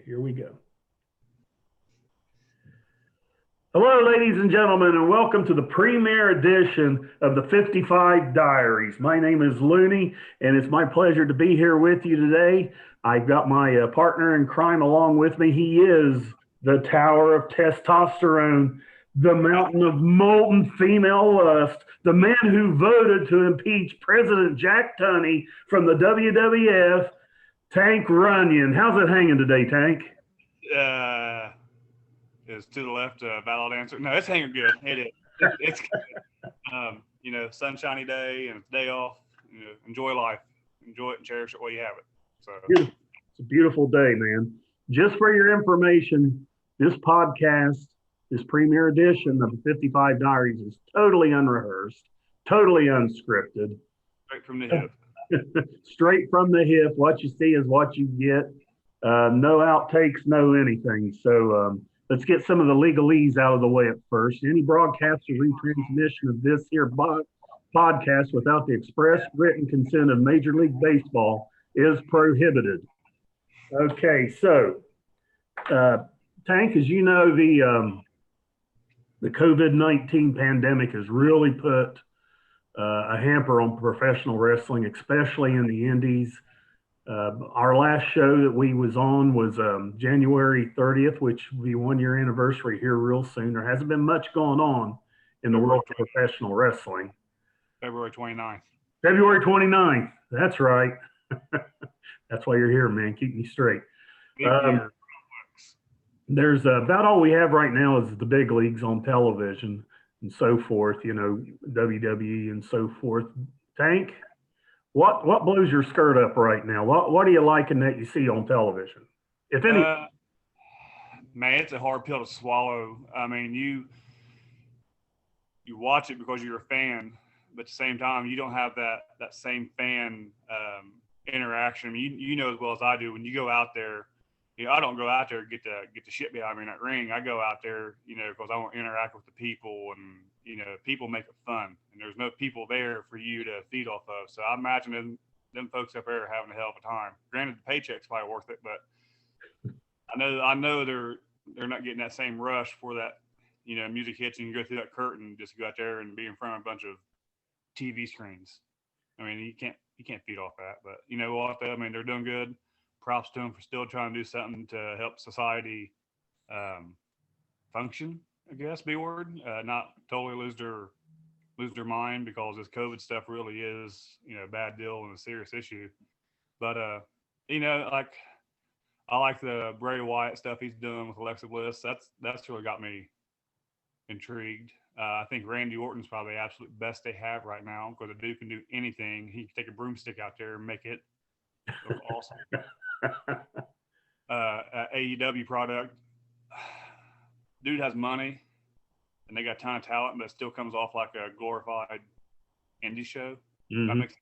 here we go. Hello, ladies and gentlemen, and welcome to the premiere edition of the 55 Diaries. My name is Looney, and it's my pleasure to be here with you today. I've got my partner in crime along with me. He is the Tower of Testosterone, the mountain of molten female lust, the man who voted to impeach President Jack Tunney from the WWF, Tank Runyon. How's it hanging today, Tank? Is to the left a valid answer? No, it's hanging good. It is. It's good. Sunshiny day and it's day off. Enjoy life. Enjoy it and cherish it while you have it. So it's a beautiful day, man. Just for your information, this podcast, this premiere edition of the 55 Diaries is totally unrehearsed, totally unscripted. Straight from the hip. Straight from the hip. What you see is what you get. No outtakes, no anything. So let's get some of the legalese out of the way at first. Any broadcast or retransmission of this here podcast without the express written consent of Major League Baseball is prohibited. Okay, so Tank, as you know, the COVID-19 pandemic has really put a hamper on professional wrestling, especially in the indies. Our last show that we was on was January 30th, which will be 1 year anniversary here real soon. There hasn't been much going on in the world of professional wrestling. February 29th. February 29th. That's right. That's why you're here, man. Keep me straight. There's about all we have right now is the big leagues on television and so forth, WWE and so forth. Tank, what blows your skirt up right now? What are you liking that you see on television, if any? Man, it's a hard pill to swallow. I mean, you watch it because you're a fan, but at the same time, you don't have that same fan interaction. I mean, you know as well as I do when you go out there. I don't go out there to get the shit behind me in that ring. I go out there, because I want to interact with the people, and people make it fun, and there's no people there for you to feed off of. So I imagine them folks up there are having a hell of a time. Granted, the paycheck's probably worth it, but I know they're not getting that same rush for that. Music hits and you go through that curtain, just go out there and be in front of a bunch of TV screens. I mean, you can't feed off that. But you know what? I mean, they're doing good. Props to them for still trying to do something to help society function, I guess, B-word, not totally lose their mind, because this COVID stuff really is, a bad deal and a serious issue. But, like, I like the Bray Wyatt stuff he's doing with Alexa Bliss. That's really got me intrigued. I think Randy Orton's probably the absolute best they have right now, because the dude can do anything. He can take a broomstick out there and make it look awesome. AEW product, dude has money and they got a ton of talent, but it still comes off like a glorified indie show. Mm-hmm. That makes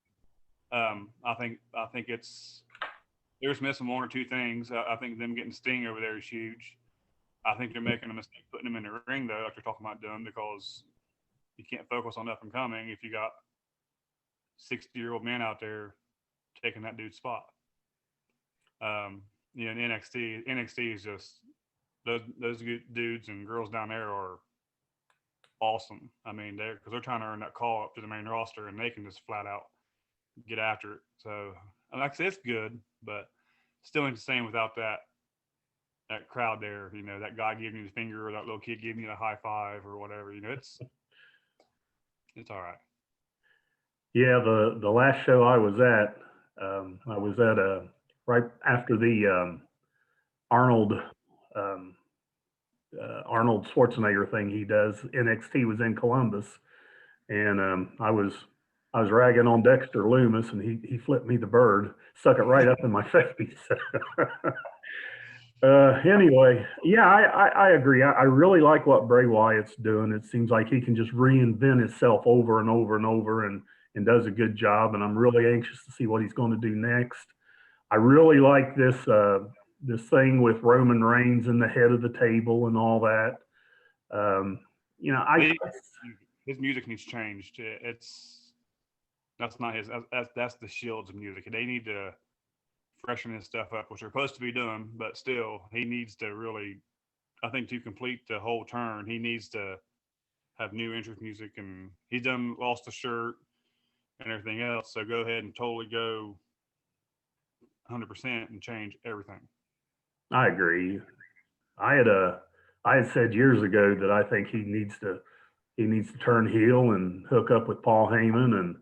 I think they're just missing one or two things. I think them getting Sting over there is huge. I think they're making a mistake putting him in the ring, though, like they're talking about doing, because you can't focus on up and coming if you got 60-year-old men out there taking that dude's spot. In NXT is just those dudes and girls down there are awesome. I mean, because they're trying to earn that call up to the main roster, and they can just flat out get after it. So, like I said, it's good, but still ain't the same without that crowd there. That guy giving you the finger, or that little kid giving you the high five or whatever. It's all right. Yeah, the last show I was at right after the Arnold Schwarzenegger thing he does. NXT was in Columbus, and I was ragging on Dexter Lumis, and he flipped me the bird, stuck it right up in my face. Anyway, yeah, I agree. I really like what Bray Wyatt's doing. It seems like he can just reinvent himself over and over and over, and does a good job. And I'm really anxious to see what he's going to do next. I really like this thing with Roman Reigns in the head of the table and all that. His music needs changed. That's not his. That's the Shield's music. They need to freshen his stuff up, which they're supposed to be doing, but still, he needs to really, I think, to complete the whole turn, he needs to have new entrance music, and he's done lost a shirt and everything else. So go ahead and totally go 100% and change everything. I agree. I had I had said years ago that I think he needs to turn heel and hook up with Paul Heyman, and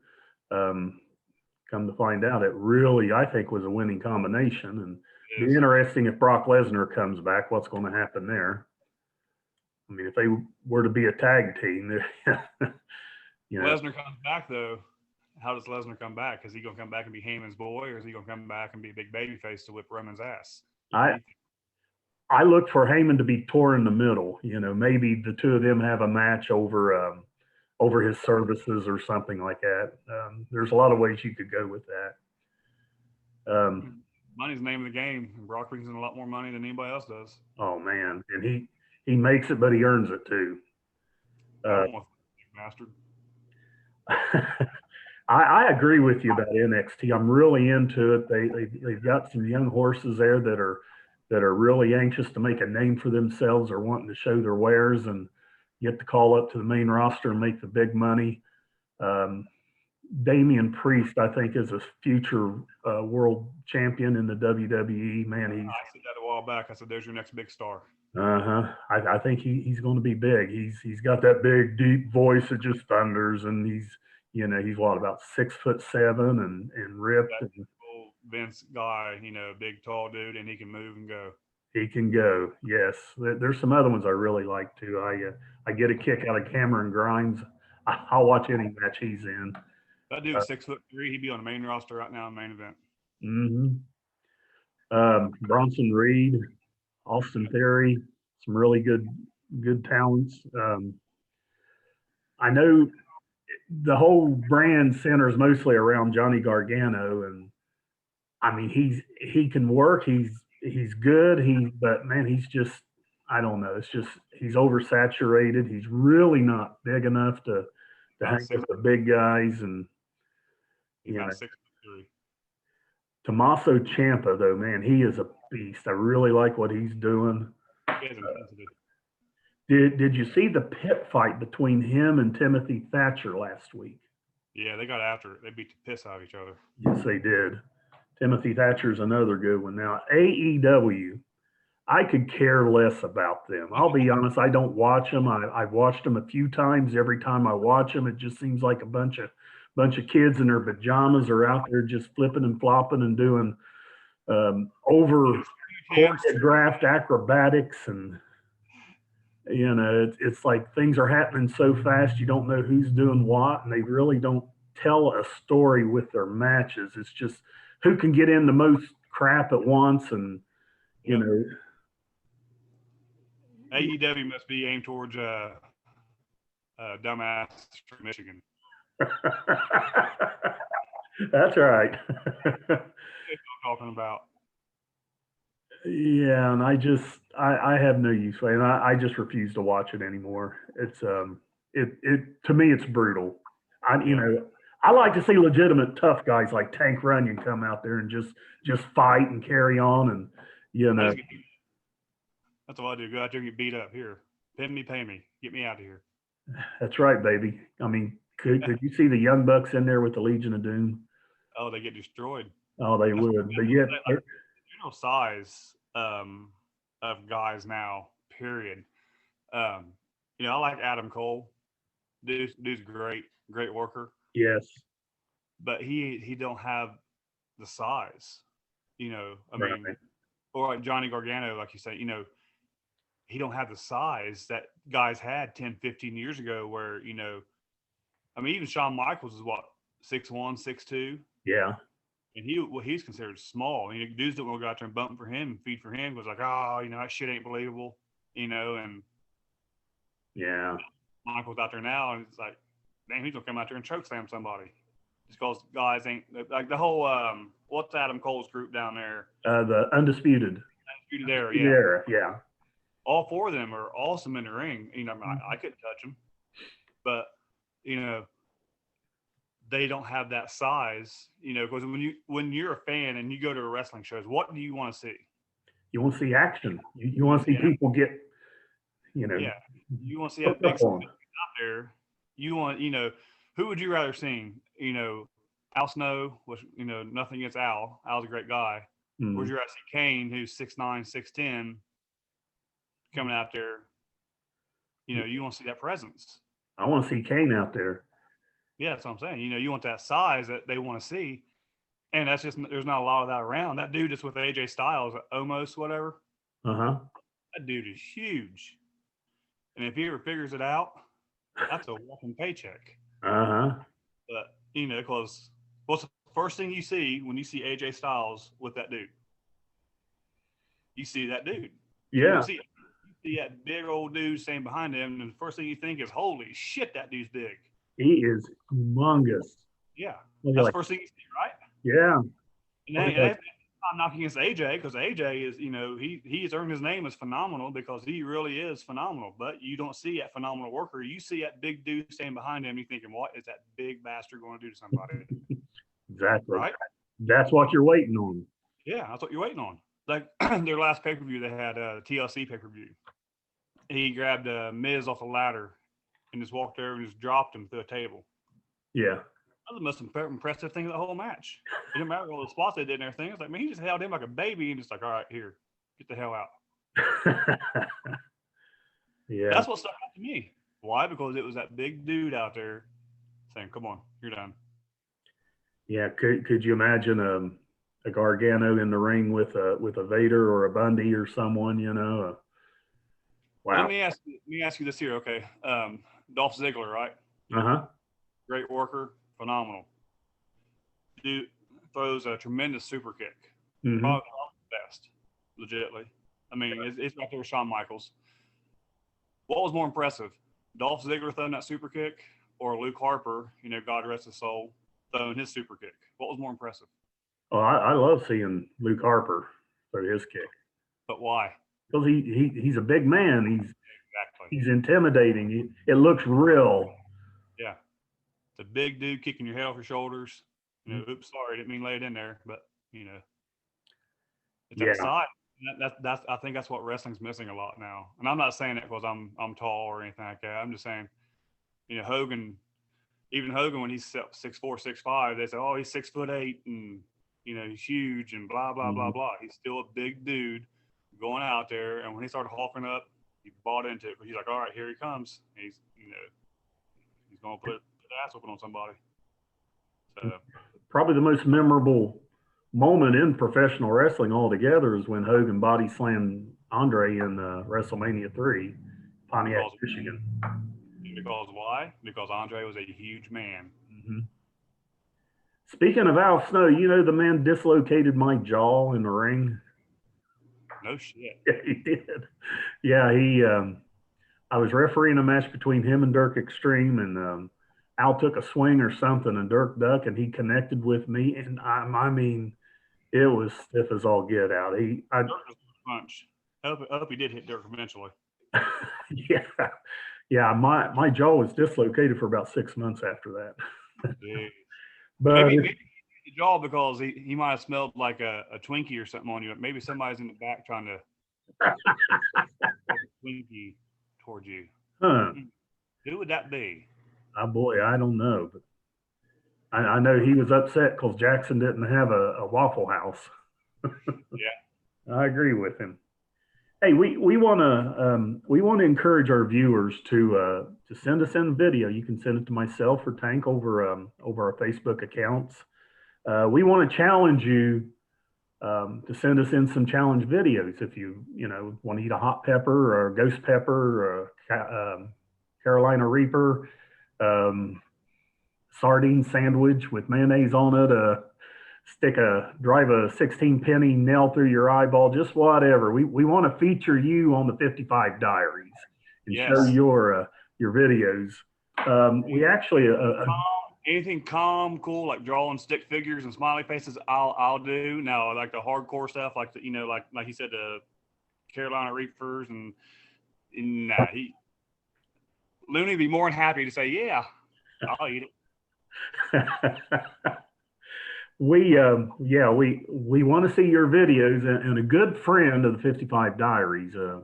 um, come to find out, it really I think was a winning combination. And It be is. interesting if Brock Lesnar comes back. What's going to happen there? I mean, if they were to be a tag team, you know, Lesnar comes back though. How does Lesnar come back? Is he gonna come back and be Heyman's boy, or is he gonna come back and be a big baby face to whip Roman's ass? What do I you think? I look for Heyman to be tore in the middle. You know, maybe the two of them have a match over his services or something like that. There's a lot of ways you could go with that. Um, Money's the name of the game, and Brock brings in a lot more money than anybody else does. oh man, and he makes it, but he earns it too. I Uh, want my bastard. I agree with you about NXT. I'm really into it. They've got some young horses there that are really anxious to make a name for themselves or wanting to show their wares and get to call up to the main roster and make the big money. Um, Damian Priest, I think, is a future world champion in the WWE. Man, he's I said that a while back. I said, "There's your next big star." I think he's going to be big. He's got that big deep voice that just thunders, and he's what about 6'7" and ripped, That and old Vince guy, big tall dude, and he can move and go. he can go. Yes, there's some other ones I really like too. I get a kick out of Cameron Grimes. I'll watch any match he's in. That dude Uh, is 6'3". He'd be on the main roster right now in main event. hmm Bronson Reed, Austin Theory, some really good talents. I know the whole brand centers mostly around Johnny Gargano, and I mean he can work. He's good. But man, he's just I don't know. It's just he's oversaturated. He's really not big enough to About hang six. with the big guys, and He's you know about 6'3". Tommaso Ciampa though, man, he is a beast. I really like what he's doing. He has intensity. Did you see the pit fight between him and Timothy Thatcher last week? Yeah, they got after it. They beat the piss out of each other. Yes, they did. Timothy Thatcher's another good one. Now, AEW, I could care less about them. I'll be honest, I don't watch them. I've watched them a few times. Every time I watch them, it just seems like a bunch of kids in their pajamas are out there just flipping and flopping and doing over choreographed acrobatics, and it's like things are happening so fast you don't know who's doing what, and they really don't tell a story with their matches. It's just who can get in the most crap at once, and you Yep. know AEW must be aimed towards dumbass from Michigan. that's right. That's what I'm talking about. Yeah, and I have no use for it, and I just refuse to watch it anymore. It to me it's brutal. Yep. I like to see legitimate tough guys like Tank Runyon come out there and just fight and carry on, and you I know just get, that's what I do. Go out there and get beat up. Here, pin me, pay me, get me out of here. that's right, baby. I mean, could you see the Young Bucks in there with the Legion of Doom? Oh, they get destroyed. Oh, they That's would, but yet like general size of guys now. Period. Um, I like Adam Cole. Dude's great, great worker, yes, but he don't have the size. I mean, right, or like Johnny Gargano, like you say, he don't have the size that guys had 10, 15 years ago. Where I mean, even Shawn Michaels is what 6'1", 6'2", yeah, and he's considered small. Dudes that will go out there and bump for him and feed for him was like, oh, that shit ain't believable, and yeah. Michael's out there now, and it's like, damn, he's gonna come out there and choke slam somebody. Just because guys ain't like the whole what's Adam Cole's group down there? The undisputed, Undisputed Era, undisputed yeah. era, yeah. All four of them are awesome in the ring. I Mhm. couldn't touch them, but you know they don't have that size, because when you're a fan and you go to a wrestling shows, what do you want to see? You want to see action. You You want want to to see see, people get, you know, yeah, you want to see that hooked big up on. out there. You want, who would you rather see? Al Snow was, nothing against Al. Al's a great guy. Or would Mm. you rather see Kane, who's 6'9", 6'10", coming out there? You want to see that presence. I want to see Kane out there. Yeah, that's what I'm saying. You want that size that they want to see. And that's just, there's not a lot of that around. That dude is with AJ Styles, almost whatever. Uh huh. That dude is huge. And if he ever figures it out, that's a walking paycheck. Uh huh. But, because what's the first thing you see when you see AJ Styles with that dude? You see that dude. You Yeah. don't see, you see that big old dude standing behind him. And the first thing you think is, holy shit, that dude's big. He is humongous. Yeah. You're That's the like, first thing you see, right? yeah. And Well, you're like, I'm knocking against AJ because AJ is, he's earned his name as phenomenal because he really is phenomenal. But you don't see that phenomenal worker. You see that big dude standing behind him. You're thinking, what is that big bastard going to do to somebody? exactly. Right? That's what you're waiting on. Yeah, that's what you're waiting on. Like their last pay per view, they had a TLC pay per view. He grabbed Miz off a ladder and just walked over and just dropped him through a table. Yeah. That was the most impressive thing of the whole match. It didn't matter all the spots they did and everything. It's like, man, he just held him like a baby and just like, all right, here, get the hell out. Yeah. That's what stuck out to me. Why? Because it was that big dude out there saying, come on, you're done. Yeah. Could you imagine a Gargano in the ring with a Vader or a Bundy or someone? Well, Wow. let me ask you this here, okay? Dolph Ziggler, right? Uh huh. Great worker, phenomenal. Dude throws a tremendous super kick. Mm-hmm. Probably the best, legitimately. I mean, it's right there with Shawn Michaels. What was more impressive? Dolph Ziggler throwing that super kick or Luke Harper, God rest his soul, throwing his super kick? What was more impressive? Oh, I love seeing Luke Harper throw his kick But why? because he's a big man. Exactly. He's intimidating. It looks real. Yeah. It's a big dude kicking your head off your shoulders. Oops, sorry, didn't mean to lay it in there, but it's that Yeah. side. That's I think that's what wrestling's missing a lot now. And I'm not saying it because I'm tall or anything like that. I'm just saying, Hogan, even Hogan when he's 6'4", 6'5", they say, oh, he's 6'8", and he's huge and blah blah blah Mm-hmm. blah. He's still a big dude going out there, and when he started hulking up, he bought into it. But he's like, all right, here he comes. He's gonna put the ass whooping on somebody. So Probably the most memorable moment in professional wrestling altogether is when Hogan body slammed Andre in WrestleMania 3, Pontiac, because Michigan. why? Because Andre was a huge man. Mm-hmm. Speaking of Al Snow, the man dislocated my jaw in the ring. No shit. Yeah, he did. Yeah, he. I was refereeing a match between him and Dirk Extreme, and Al took a swing or something, and Dirk ducked, and he connected with me, and I mean, it was stiff as all get out. Dirk was a punch. I hope he did hit Dirk eventually. Yeah, yeah. My jaw was dislocated for about 6 months after that. Yeah. But Maybe the jaw because he might have smelled like a Twinkie or something on you. Maybe somebody's in the back trying to Twinkie towards you. huh, Who would that be? boy, I don't know, but I know he was upset because Jackson didn't have a Waffle House. Yeah. I agree with him. Hey, we want to encourage our viewers to send us in video. You can send it to myself or Tank over our Facebook accounts. We want to challenge you to send us in some challenge videos if you want to eat a hot pepper or a ghost pepper or Carolina Reaper, um, sardine sandwich with mayonnaise on it. Drive a 16 penny nail through your eyeball, just whatever. We want to feature you on the 55 Diaries and show Yes. your videos. We actually Anything calm, cool, like drawing stick figures and smiley faces, I'll do. Now, like the hardcore stuff, like like he said, the Carolina Reapers and nah, Looney would be more than happy to say, yeah, I'll eat it. We want to see your videos, and a good friend of the 55 Diaries, a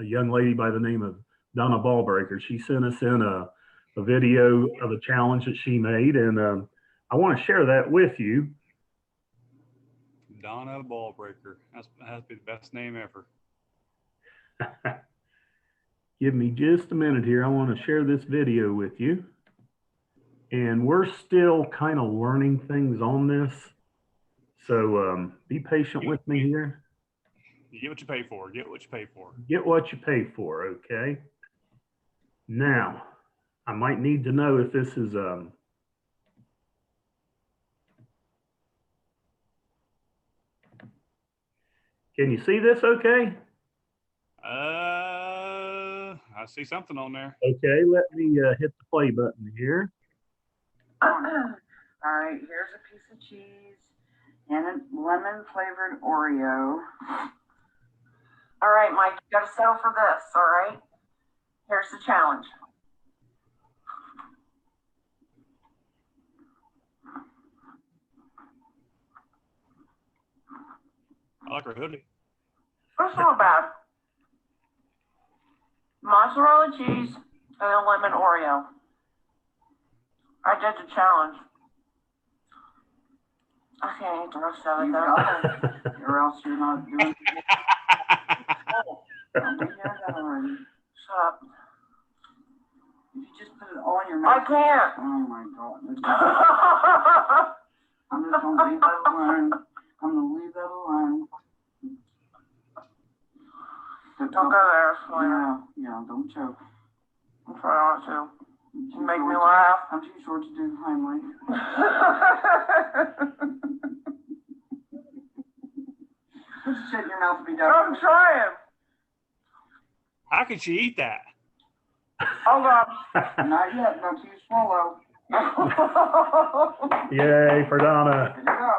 young lady by the name of Donna Ballbreaker. She sent us in a video of a challenge that she made, and I want to share that with you. Donna Ballbreaker. That has to be the best name ever. Give me just a minute here. I want to share this video with you. And we're still kind of learning things on this. So be patient with me here. You get what you pay for. Get what you pay for. Get what you pay for, okay? Now, I might need to know if this is can you see this okay? I see something on there. Okay, let me hit the play button here. All right, here's a piece of cheese and a lemon flavored Oreo. All right, Mike, you got to settle for this, all right? Here's the challenge. I like her hoodie. What's not bad? Mozzarella cheese and a lemon Oreo. I did the challenge. I can't eat the rest of it though. Or else you're not doing it. Shut up. If you just put it all in your mouth. I can't. Oh my God. I'm just going to leave that alone. I'm going to leave that alone. Don't go there, Selena. Yeah, don't choke. I'm trying not to. You make me laugh. I'm too short to do Heimlich. Put your shit in your mouth and be done. I'm trying. How could she eat that? Hold on. Not yet. Not till you swallow. Yay for Donna. There you go.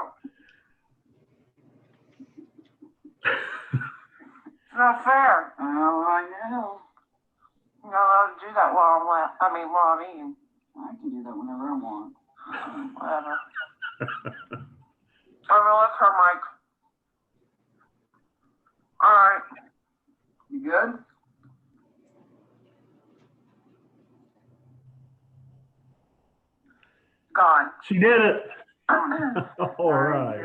It's not fair. Oh, I know. You're not allowed to do that while I'm eating. I can do that whenever I want. Whatever. I'm gonna let her, Mike. All right. You good? Gone. She did it. All right.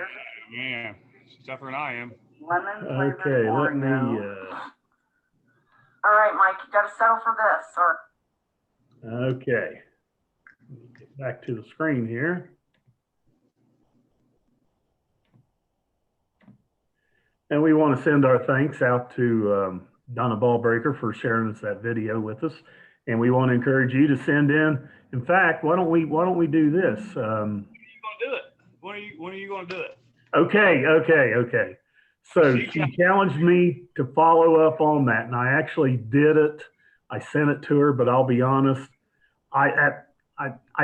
Man, she's tougher than I am. Lemon flavored Okay, Oreo. let me All right, Mike, you got to settle for this, or okay. Get back to the screen here. And we want to send our thanks out to Donna Ballbreaker for sharing us that video with us. And we want to encourage you to send in fact, why don't we do this? When are you going to do it? When are you going to do it? Okay. So she challenged me to follow up on that, and I actually did it. I sent it to her, but I'll be honest, I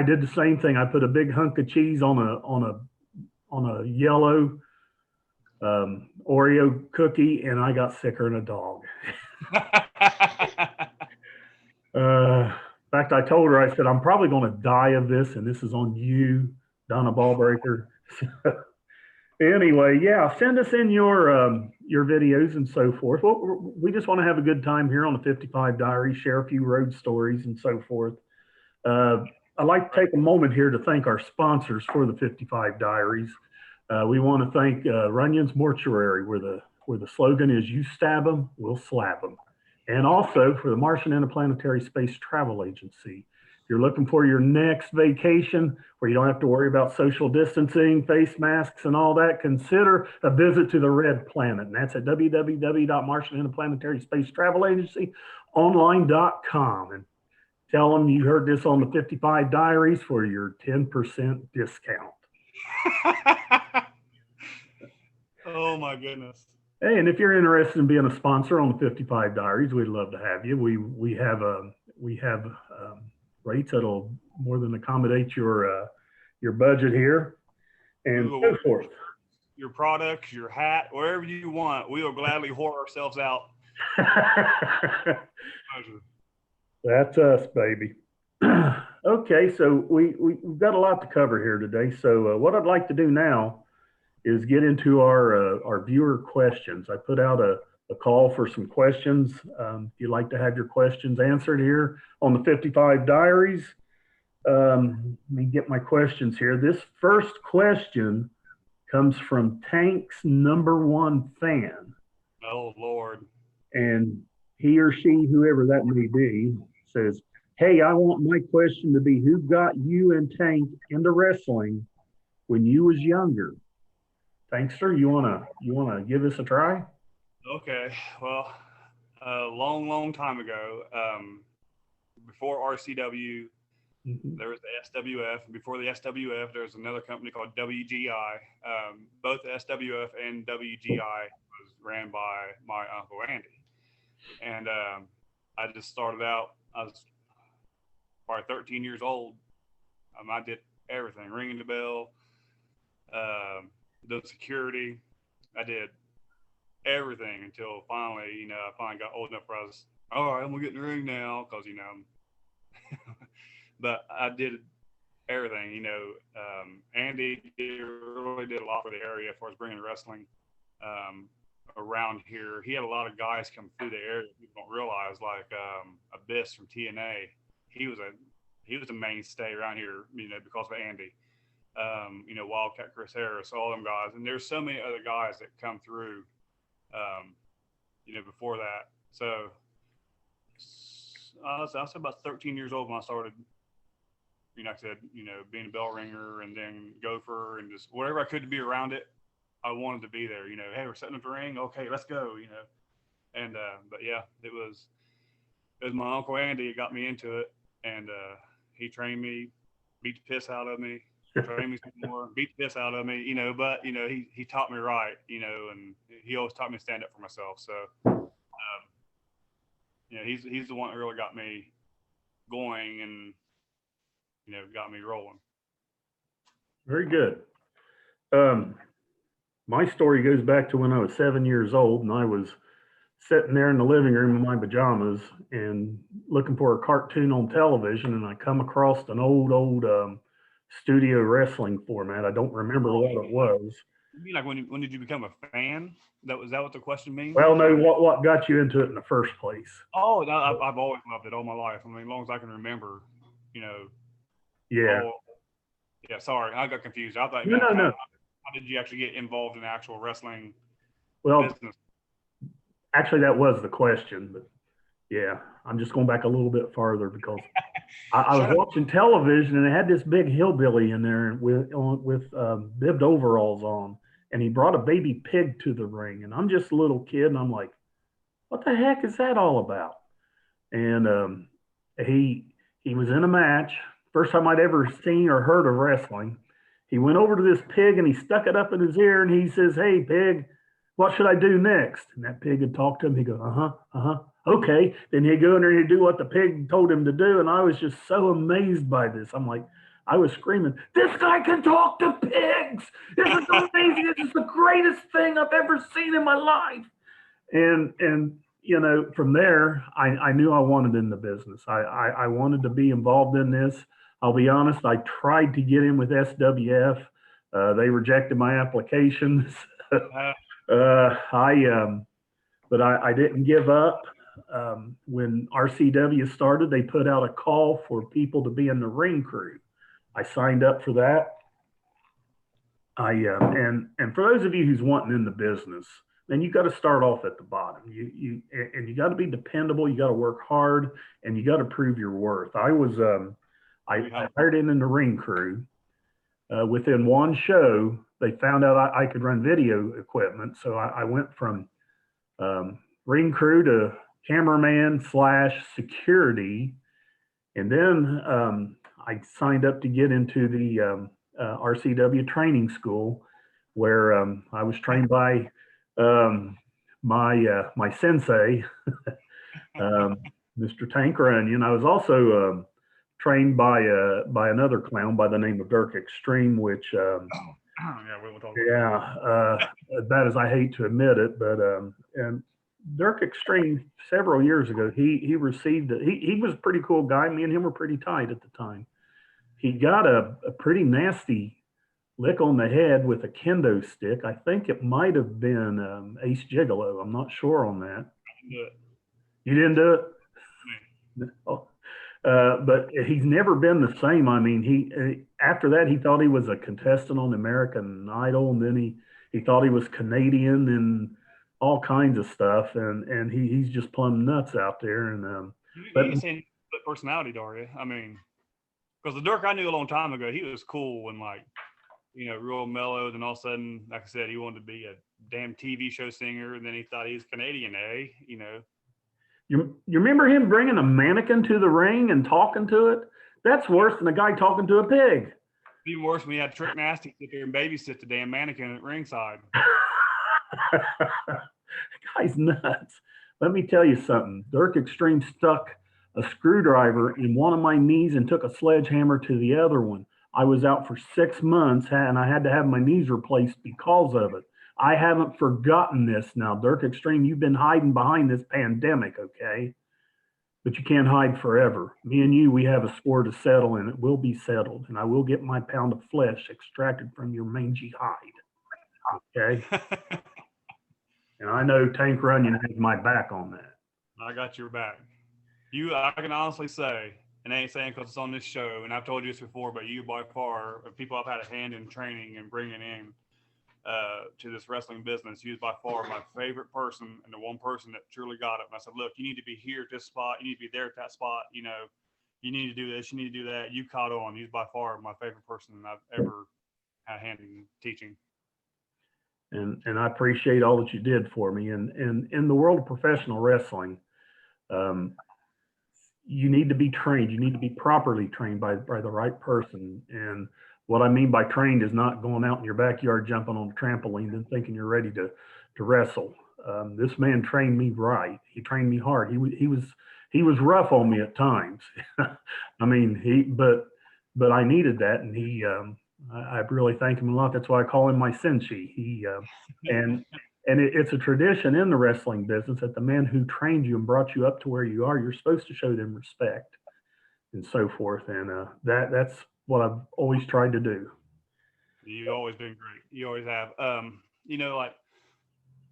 did the same thing. I put a big hunk of cheese on a yellow Oreo cookie, and I got sicker than a dog. In fact, I told her, I said, I'm probably going to die of this, and this is on you, Donna Ballbreaker. Anyway, yeah, send us in your videos and so forth. Well, we just want to have a good time here on the 55 Diaries, share a few road stories and so forth. I'd like to take a moment here to thank our sponsors for the 55 Diaries. We want to thank Runyon's Mortuary, where the slogan is "You stab 'em, we'll slap 'em," and also for the Martian Interplanetary Space Travel Agency. If you're looking for your next vacation where you don't have to worry about social distancing, face masks, and all that, consider a visit to the Red Planet, and that's at www.martianinterplanetary.spacetravel.agency.online.com, and tell them you heard this on the 55 Diaries for your 10% discount. Oh my goodness. Hey, and if you're interested in being a sponsor on the 55 Diaries, we'd love to have you. We have rates that'll more than accommodate your budget here, and so forth. Your products, your hat, wherever you want, we will gladly whore ourselves out. That's us, baby. Okay, so we've got a lot to cover here today. So what I'd like to do now is get into our viewer questions. I put out a call for some questions. If you'd like to have your questions answered here on the 55 Diaries, let me get my questions here. This first question comes from Tank's number one fan, Oh Lord. and he or she, whoever that may be, says, "Hey, I want my question to be: Who got you and Tank into wrestling when you was younger?" Tankster, you wanna give this a try? Okay. Well, a long, long time ago, before RCW, Mhm. there was the SWF. And before the SWF, there was another company called WGI. Both SWF and WGI was ran by my uncle Andy. And I just started out. I was probably 13 years old. I did everything, ringing the bell, the security. I did everything until finally, I finally got old enough where I was, all right, I'm gonna get in the ring now, because but I did everything. Andy really did a lot for the area as far as bringing wrestling around here. He had a lot of guys come through the area people don't realize, like Abyss from TNA. He was a he was a mainstay around here, because of Andy. Wildcat Chris Harris, all them guys, and there's so many other guys that come through. Um, before that, so I was about 13 years old when I started. Like I said, being a bell ringer and then gopher and just whatever I could to be around it. I wanted to be there. Hey, we're setting up the ring. Okay, let's go. And but yeah, it was my uncle Andy that got me into it, and he trained me, beat the piss out of me, trained me some more, beat the piss out of me. But he taught me right. And he always taught me to stand up for myself. So he's the one that really got me going and got me rolling. Very good. Um, my story goes back to when I was 7 years old, and I was sitting there in the living room in my pajamas and looking for a cartoon on television, and I come across an old studio wrestling format. I don't remember Oh, what it was. you mean like when did you become a fan? That what the question Well, means, no, or? what got you into it in the first place? Oh, no, I've always loved it all my life. I mean, as long as I can remember, you know. Yeah. Oh, yeah. Sorry, I got confused. I thought you No, meant no, how, no. how did you actually get involved in actual wrestling Well, business? actually, that was the question, but yeah, I'm just going back a little bit farther because I was Shut up. watching television and it had this big hillbilly in there with bibbed overalls on, and he brought a baby pig to the ring, and I'm just a little kid, and I'm like, what the heck is that all about? And he he was in a match, first time I'd ever seen or heard of wrestling. He went over to this pig and he stuck it up in his ear and he says, "Hey pig, what should I do next?" And that pig had talked to him. He goes, okay. Then he'd go in there and he'd do what the pig told him to do. And I was just so amazed by this. I'm like, I was screaming, "This guy can talk to pigs! This is amazing! This is the greatest thing I've ever seen in my life." And from there I knew I wanted in the business. I wanted to be involved in this. I'll be honest, I tried to get in with SWF. They rejected my applications. Uh, I But I didn't give up. When RCW started, they put out a call for people to be in the ring crew. I signed up for that. And for those of you who's wanting in the business, then you got to start off at the bottom. You got to be dependable. You got to work hard, and you got to prove your worth. I hired in the ring crew. Within one show, they found out I could run video equipment, so I went from ring crew to cameraman slash security, and then I signed up to get into the RCW training school, where I was trained by um, my sensei, um, Mr. Tanker Onion. I was also trained by another clown by the name of Dirk Extreme, which yeah, we will talk about that. yeah, as bad as I hate to admit it, but and Dirk Extreme several years ago, he received he was a pretty cool guy. Me and him were pretty tight at the time. He got a pretty nasty lick on the head with a kendo stick. I think it might have been Ace Gigolo. I'm not sure on that. Do it. You didn't do it? Man, Oh. But he's never been the same. I mean, he after that he thought he was a contestant on American Idol, and then he thought he was Canadian and all kinds of stuff, and he's just plumb nuts out there. And you but can say split personality, Daria. I mean, because the Dirk I knew a long time ago, he was cool and like, real mellow. Then all of a sudden, like I said, he wanted to be a damn TV show singer, and then he thought he was Canadian, eh? you remember him bringing a mannequin to the ring and talking to it? That's worse than a guy talking to a pig. Even worse when he had Trick Nasty sit there and babysit the damn mannequin at ringside. Guy's nuts. Let me tell you something. Dirk Extreme stuck a screwdriver in one of my knees and took a sledgehammer to the other one. I was out for 6 months and I had to have my knees replaced because of it. I haven't forgotten this now. Dirk Extreme, you've been hiding behind this pandemic, okay? But you can't hide forever. Me and you, we have a score to settle and it will be settled. And I will get my pound of flesh extracted from your mangy hide, okay? And I know Tank Runyon has my back on that. I got your back. I can honestly say, and I ain't saying because it's on this show, and I've told you this before, but you by far, of people I've had a hand in training and bringing in to this wrestling business, you by far my favorite person and the one person that truly got it. And I said, look, you need to be here at this spot. You need to be there at that spot. You need to do this. You need to do that. You caught on. He's by far my favorite person I've ever had a hand in teaching. And I appreciate all that you did for me. And in the world of professional wrestling, um, you need to be trained. You need to be properly trained by the right person. And what I mean by trained is not going out in your backyard jumping on a trampoline and thinking you're ready to wrestle. This man trained me right. He trained me hard. He was rough on me at times. I mean, but I needed that, and I really thank him a lot. That's why I call him my sensei. And it's a tradition in the wrestling business that the man who trained you and brought you up to where you are, you're supposed to show them respect and so forth. And that's what I've always tried to do. You've always been great. You always have. Like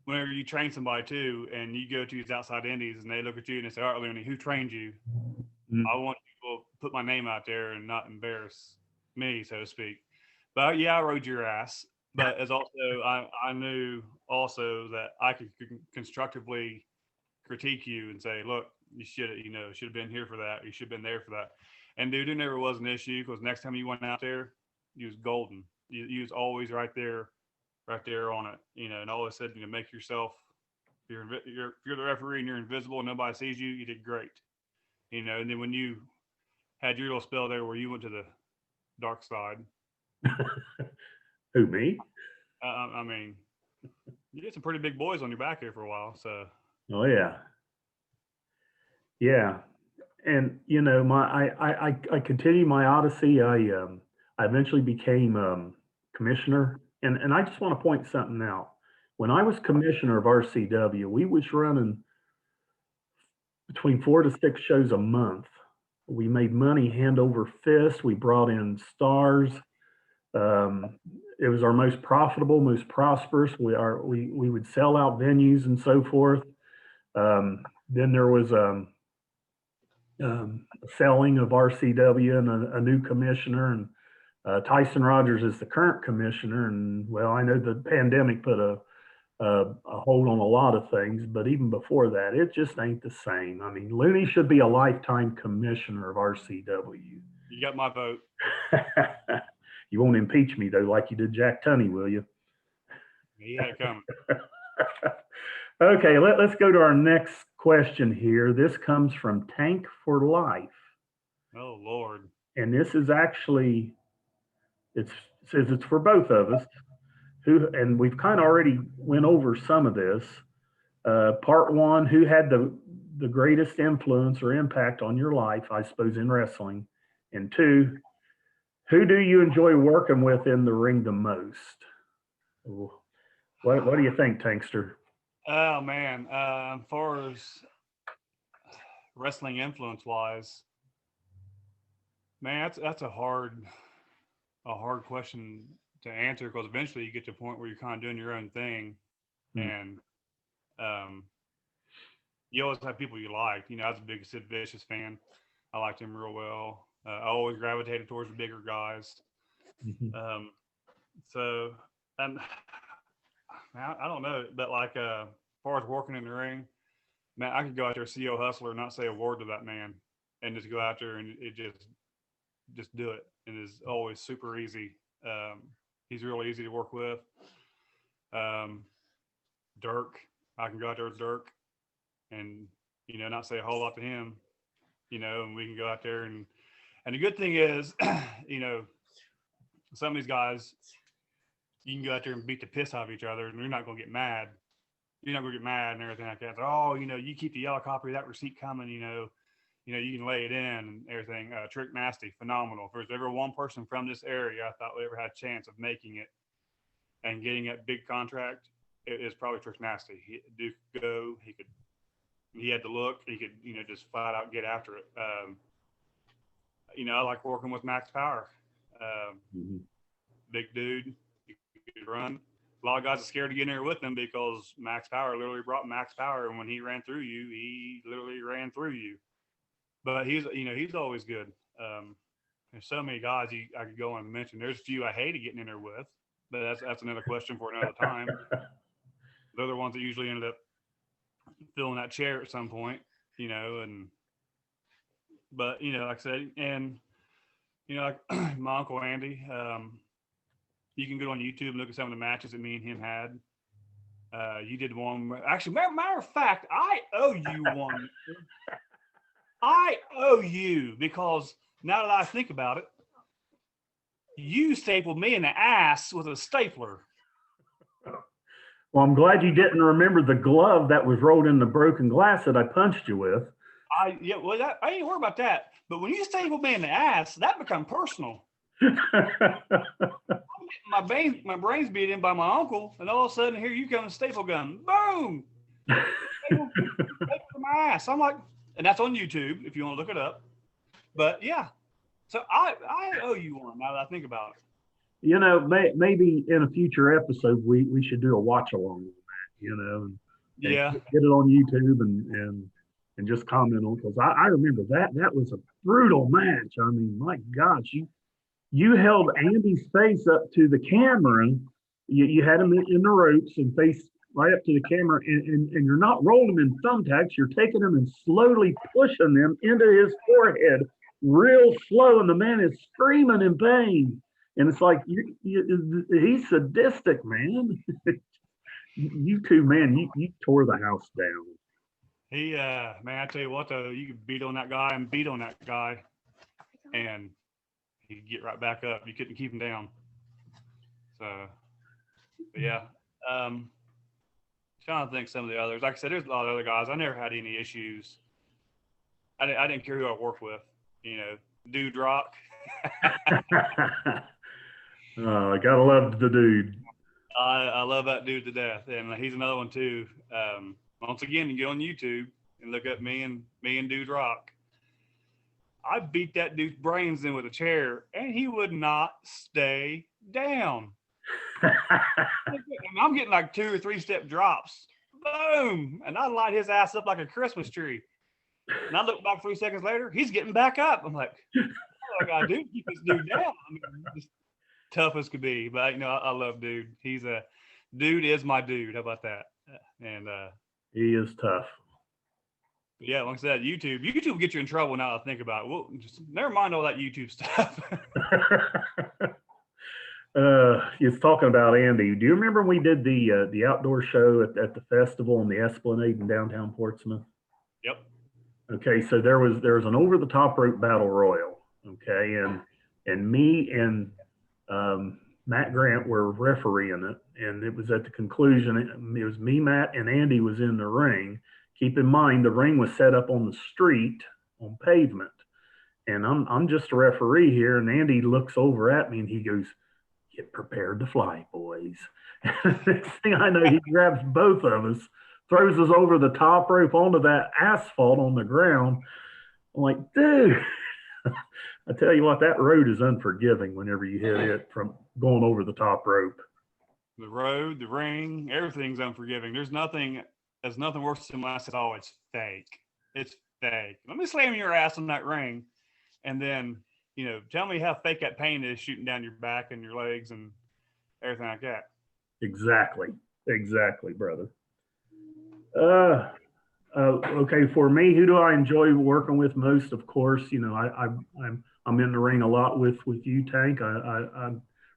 whenever you train somebody too, and you go to these outside indies, and they look at you and they say, "All right, Looney, who trained you?" Mm. I want you to put my name out there and not embarrass me, so to speak. But yeah, I rode your ass. But as also, I knew also that I could constructively critique you and say, look, you should have been here for that. You should have been there for that. And dude, it never was an issue because next time you went out there, you was golden. You was always right there on it. And always said, make yourself. If you're the referee and you're invisible and nobody sees you, you did great. And then when you had your little spell there where you went to the dark side. Who, me? I mean, you get some pretty big boys on your back here for a while. So. Oh yeah, yeah. And I continued my odyssey. I eventually became commissioner, and I just want to point something out. When I was commissioner of RCW, we was running between 4 to 6 shows a month. We made money hand over fist. We brought in stars. It was our most profitable, most prosperous. We would sell out venues and so forth. Then there was selling of RCW and a new commissioner, and Tyson Rogers is the current commissioner. And well, I know the pandemic put a hold on a lot of things, but even before that, it just ain't the same. I mean, Looney should be a lifetime commissioner of RCW. You got my vote. You won't impeach me though, like you did Jack Tunney, will you? He had it coming. Okay, let's go to our next question here. This comes from Tank for Life. Oh Lord. And this is actually, it says it's for both of us. And we've kind of already went over some of this. Part one, who had the greatest influence or impact on your life, I suppose, in wrestling? And two, who do you enjoy working with in the ring the most? What do you think, Tankster? Oh man, as far as wrestling influence wise, man, that's a hard question to answer because eventually you get to a point where you're kind of doing your own thing, Hmm. and um, you always have people you like. I was a big Sid Vicious fan. I liked him real well. I always gravitated towards the bigger guys. Mhm. Um, so, and I don't know, but like as far as working in the ring, man, I could go out there, CEO Hustler, and not say a word to that man, and just go out there and it just do it. And it's always super easy. Um, he's really easy to work with. Um, Dirk, I can go out there with Dirk, and not say a whole lot to him. And we can go out there and the good thing is, you know, some of these guys, you can go out there and beat the piss out of each other, and you're not gonna get mad. You're not gonna get mad and everything like that. So, oh, you keep the yellow copy of that receipt coming. You can lay it in and everything. Trick Nasty, phenomenal. If there's ever one person from this area I thought we ever had a chance of making it and getting that big contract, it is probably Trick Nasty. Duke could go. He had the look. He could, just flat out get after it. I like working with Max Power. Um, Mhm. Big dude. He could run. A lot of guys are scared to get in there with him because Max Power literally brought Max Power, and when he ran through you, he literally ran through you. But he's always good. Um, there's so many guys I could go on and mention. There's a few I hated getting in there with, but that's another question for another time. They're the ones that usually ended up filling that chair at some point, and but like I said, and like my uncle Andy, you can go on YouTube and look at some of the matches that me and him had. You did one. Actually, matter of fact, I owe you one. I owe you because now that I think about it, you stapled me in the ass with a stapler. Well, I'm glad you didn't remember the glove that was rolled in the broken glass that I punched you with. I ain't worried about that. But when you stapled me in the ass, that become personal. My brain's beat in by my uncle, and all of a sudden here you come a staple gun, boom, staple to my ass. I'm like, and that's on YouTube if you want to look it up. But yeah, so I owe you one now that I think about it. Maybe in a future episode we should do a watch along on that, and Yeah, get it on YouTube and just comment on because I remember that was a brutal match. I mean, my gosh, you held Andy's face up to the camera. You had him in the ropes and face right up to the camera, and you're not rolling them in thumbtacks. You're taking them and slowly pushing them into his forehead, real slow, and the man is screaming in pain. And it's like he's sadistic, man. You two, man, you tore the house down. man, I tell you what though, you could beat on that guy and beat on that guy, and he'd get right back up. You couldn't keep him down. So, but yeah. Um, Trying to think some of the others. Like I said, there's a lot of other guys. I never had any issues. I didn't care who I worked with. Dude Rock. I gotta love the dude. I love that dude to death, and he's another one too. Once again, you go on YouTube and look up me and Dude Rock. I beat that dude's brains in with a chair, and he would not stay down. And I'm getting like 2 or 3 step drops. Boom! And I light his ass up like a Christmas tree. And I look back 3 seconds later, he's getting back up. I'm like, what do I gotta do to keep this dude down? I mean, just tough as could be. But I love dude. Dude is my dude. How about that? And He is tough. yeah, like I said, YouTube will get you in trouble now that I think about it. Well, just never mind all that YouTube stuff. He's talking about Andy. Do you remember when we did the outdoor show at the festival in the Esplanade in downtown Portsmouth? Yep. Okay, so there was an over the top rope battle royal. Okay, and me and Matt Grant were refereeing it, and it was at the conclusion. It was me, Matt, and Andy was in the ring. Keep in mind the ring was set up on the street on pavement, and I'm just a referee here. And Andy looks over at me and he goes, "Get prepared to fly, boys." Next thing I know, he grabs both of us, throws us over the top rope onto that asphalt on the ground. I'm like, dude, I tell you what, that road is unforgiving whenever you hit it from going over the top rope. The road, the ring, everything's unforgiving. There's nothing worse than when I said, "Oh, it's fake. It's fake." Let me slam your ass on that ring, and then tell me how fake that pain is shooting down your back and your legs and everything like that. Exactly. Exactly, brother. Uh, okay, for me, who do I enjoy working with most? Of course, I'm in the ring a lot with you, Tank. I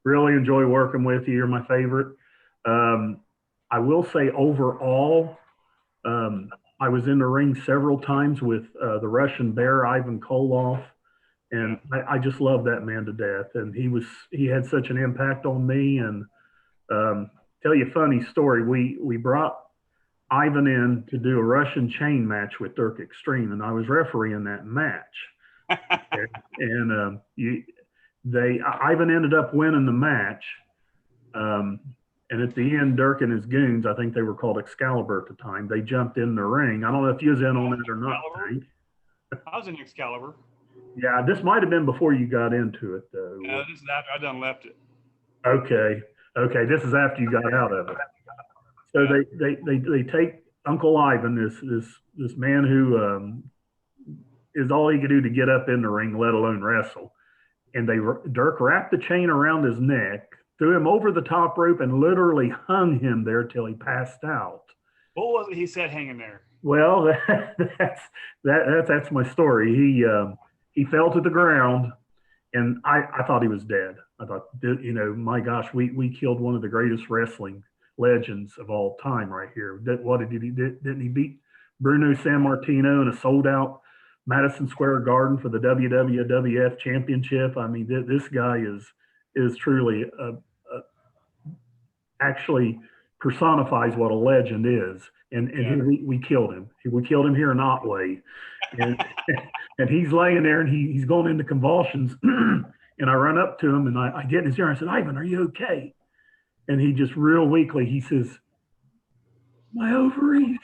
really enjoy working with you. You're my favorite. Um, I will say overall, I was in the ring several times with the Russian Bear, Ivan Koloff, Yeah. and I just love that man to death. And he had such an impact on me. And um, tell you a funny story. We brought Ivan in to do a Russian chain match with Dirk Extreme, and I was refereeing that match. And Ivan ended up winning the match. Um, and at the end, Dirk and his goons, I think they were called Excalibur at the time, they jumped in the ring. I don't know if you was in on that or not, Excalibur? Tank. I was in Excalibur. Yeah, this might have been before you got into it, though. This is after I done left it. Okay, okay, this is after you got out of it. So Yeah. they take Uncle Ivan, this man who is all he could do to get up in the ring, let alone wrestle. And Dirk wrapped the chain around his neck, threw him over the top rope, and literally hung him there till he passed out. What was it he said hanging there? Well, that's my story. He fell to the ground, and I thought he was dead. I thought, my gosh, we killed one of the greatest wrestling legends of all time right here. What did he didn't he beat Bruno Sammartino in a sold out Madison Square Garden for the WWF Championship? I mean, this guy is truly actually personifies what a legend is. And Yeah. here we killed him. We killed him here in Otway, and and he's laying there and he's going into convulsions. And I run up to him and I get in his ear. And I said, Ivan, are you okay? And he just real weakly he says, my ovaries.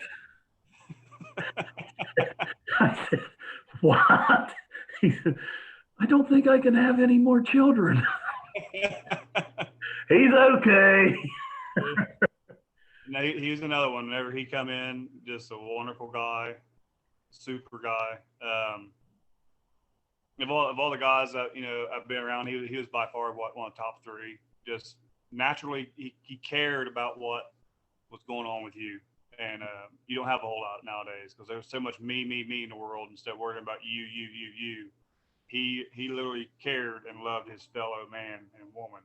I said, what? He said, I don't think I can have any more children. He's okay. No, he was another one. Whenever he come in, just a wonderful guy, super guy. Of all the guys that I've been around, he was by far one of the top three. Just naturally, he cared about what was going on with you, and you don't have a whole lot nowadays because there's so much me in the world instead of worrying about you. He literally cared and loved his fellow man and woman.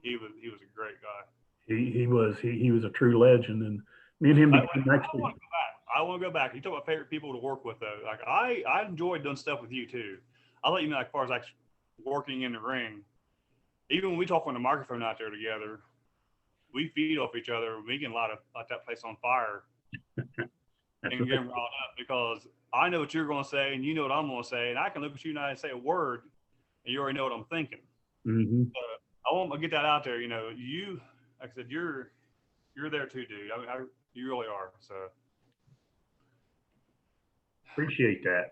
He was a great guy. He was a true legend, and me and him I, became I actually. want to go back. I want to go back. You talk about favorite people to work with though. Like I enjoyed doing stuff with you too. I'll let you know like, as far as like working in the ring. Even when we talk on the microphone out there together, we feed off each other. We can light that place on fire That's and get right. riled up because I know what you're going to say and you know what I'm going to say, and I can look at you and I say a word and you already know what I'm thinking. Mm-hmm. I want to get that out there. You, like I said, you're there too, dude. You really are. So Appreciate that.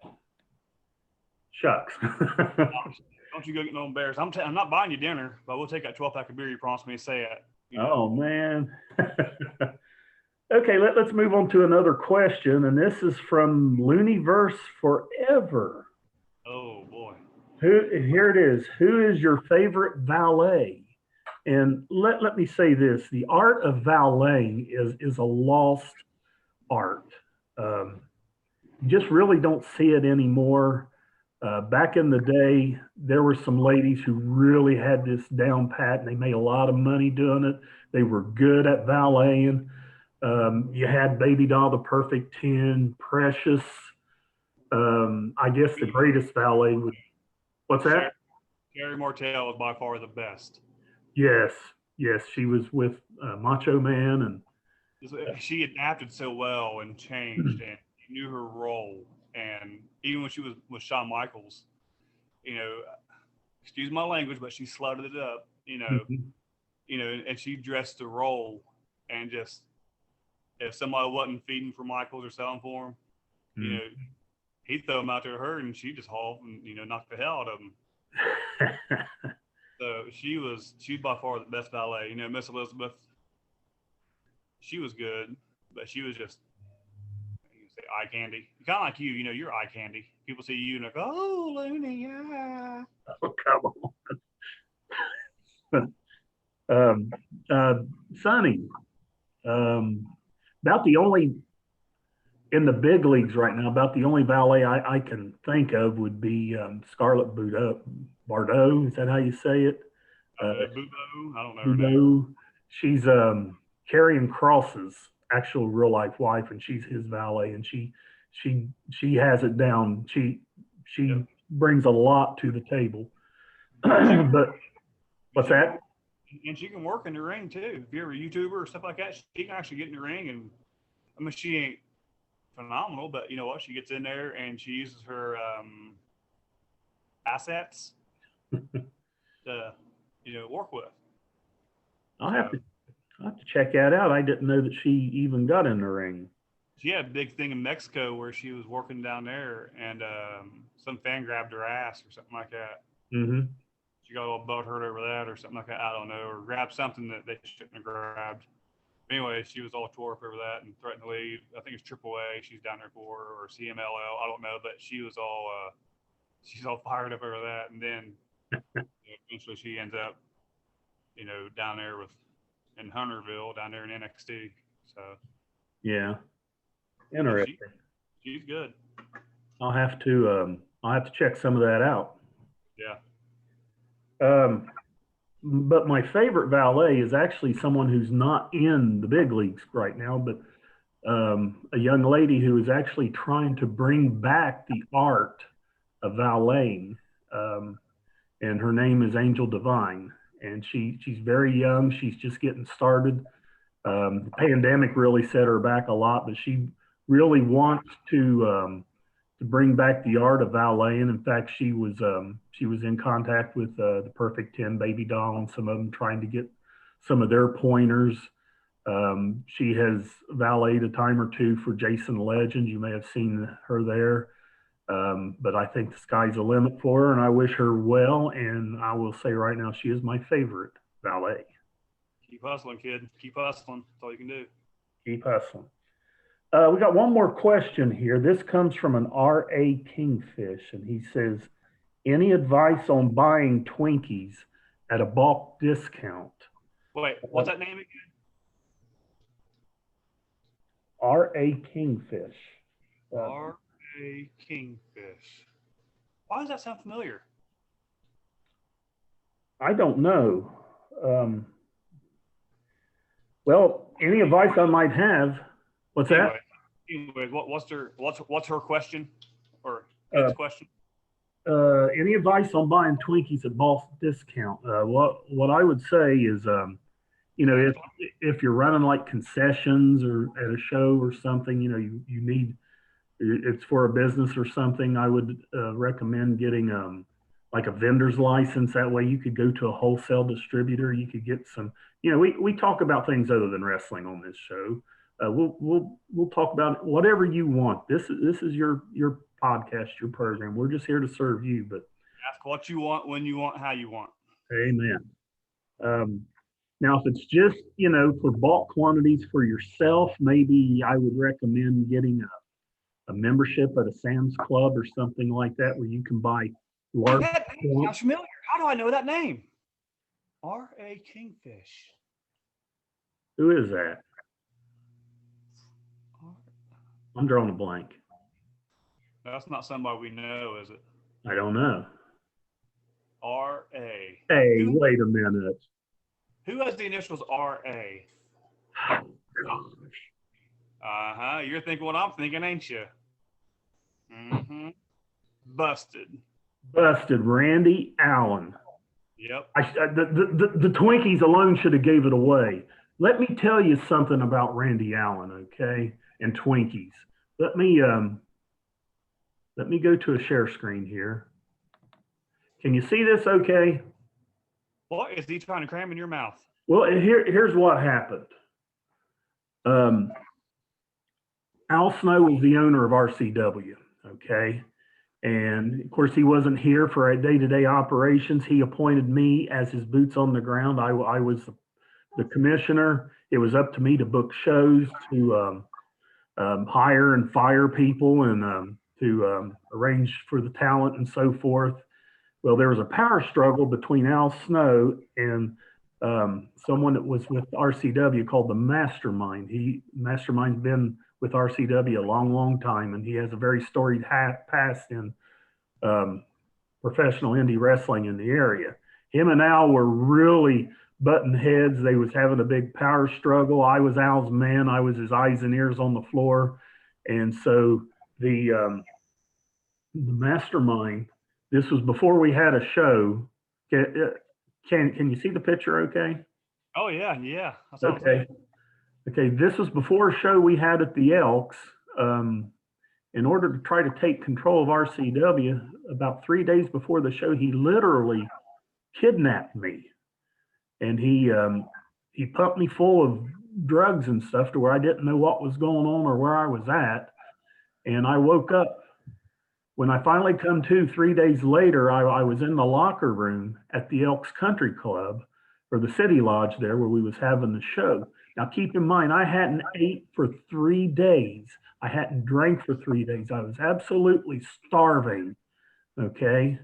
Shucks. don't you go get no embarrassed. I'm not buying you dinner, but we'll take that 12-pack of beer you promised me to say it. Oh man. Okay, let's move on to another question, and this is from Looneyverse Forever. Oh boy. Here it is. Who is your favorite valet? And let me say this: the art of valeting is a lost art. Um, you just really don't see it anymore. Back in the day, there were some ladies who really had this down pat, and they made a lot of money doing it. They were good at valeting. You had Baby Doll, the Perfect 10, Precious. I guess the greatest valet would. What's Sherry, that? Sherry Martell is by far the best. Yes, yes, she was with Macho Man, and She adapted so well and changed and knew her role. And even when she was with Shawn Michaels, you know, excuse my language, but she slutted it up, and she dressed the role and just if somebody wasn't feeding for Michaels or selling for him, you know, he'd throw them out there to her, and she'd just haul and knock the hell out of them. So she's by far the best valet. Miss Elizabeth, she was good, but she was just say eye candy. Kind of like you, you're eye candy. People see you and like, oh, Looney, yeah. Oh, come on. Sonny, about the only in the big leagues right now, about the only valet I can think of would be Scarlett Bardot. Is that how you say it? Boo-boo. I don't know her name. Bardot. She's Karrion Cross's actual real life wife, and she's his valet, and she has it down. She Yep. brings a lot to the table. But what's that? And she can work in the ring too. If you're a YouTuber or stuff like that, she can actually get in the ring. And I mean, she ain't phenomenal, but you know what? She gets in there and she uses her assets to work with. I'll have to check that out. I didn't know that she even got in the ring. She had a big thing in Mexico where she was working down there, and some fan grabbed her ass or something like that. Mm-hmm. She got all butthurt over that or something like that. I don't know, or grabbed something that they shouldn't have grabbed. Anyway, she was all tore up over that and threatened to leave. I think it's AAA. She's down there for, or CMLL. I don't know, but she's all fired up over that. And then eventually she ends up, down there in Hunterville, down there in NXT. So yeah, interesting. She's good. I'll have to check some of that out. Yeah. But my favorite valet is actually someone who's not in the big leagues right now, but a young lady who is actually trying to bring back the art of valeting. And her name is Angel Divine. And she's very young. She's just getting started. The pandemic really set her back a lot, but she really wants to bring back the art of valeting. In fact, she was in contact with the Perfect 10 Baby Doll and some of them trying to get some of their pointers. She has valeted a time or two for Jason Legend. You may have seen her there. But I think the sky's the limit for her, and I wish her well. And I will say right now, she is my favorite valet. Keep hustling, kid. Keep hustling. That's all you can do. Keep hustling. We got one more question here. This comes from an R.A. Kingfish, and he says, any advice on buying Twinkies at a bulk discount? Wait, what's that name again? R.A. Kingfish. R.A. Kingfish. Why does that sound familiar? I don't know. Well, any advice I might have. What's that? Anyway, what's her question or his question? Any advice on buying Twinkies at bulk discount? What I would say is, if you're running like concessions or at a show or something, you need, it's for a business or something, I would recommend getting like a vendor's license. That way you could go to a wholesale distributor. You could get some, we talk about things other than wrestling on this show. We'll talk about whatever you want. This is your podcast, your program. We're just here to serve you. But ask what you want, when you want, how you want. Amen. Now, if it's just for bulk quantities for yourself, maybe I would recommend getting a membership at a Sam's Club or something like that, where you can buy large. That name sounds familiar. How do I know that name? R.A. Kingfish. Who is that? I'm drawing a blank. That's not somebody we know, is it? I don't know. R.A. Hey, wait a minute. Who has the initials R.A.? Oh, gosh. You're thinking what I'm thinking, ain't you? Mm-hmm. Busted. Randy Allen. Yep. The Twinkies alone should have gave it away. Let me tell you something about Randy Allen, okay? And Twinkies. Let me go to a share screen here. Can you see this okay? What is he trying to cram in your mouth? Well, here's what happened. Al Snow was the owner of RCW. Okay. And of course, he wasn't here for our day-to-day operations. He appointed me as his boots on the ground. I was the commissioner. It was up to me to book shows, to hire and fire people, and to arrange for the talent and so forth. Well, there was a power struggle between Al Snow and someone that was with RCW called the Mastermind. Mastermind's been with RCW a long, long time, and he has a very storied past in um, professional indie wrestling in the area. Him and Al were really button heads. They was having a big power struggle. I was Al's man. I was his eyes and ears on the floor, and so the Mastermind. This was before we had a show. Can you see the picture? Okay. Oh yeah, yeah. That sounds Okay. good. Okay. This was before a show we had at the Elks. In order to try to take control of RCW, about 3 days before the show, he literally kidnapped me, and he pumped me full of drugs and stuff to where I didn't know what was going on or where I was at. And I woke up when I finally come to 3 days later. I was in the locker room at the Elks Country Club or the City Lodge there where we was having the show. Now keep in mind, I hadn't ate for 3 days. I hadn't drank for 3 days. I was absolutely starving. Okay.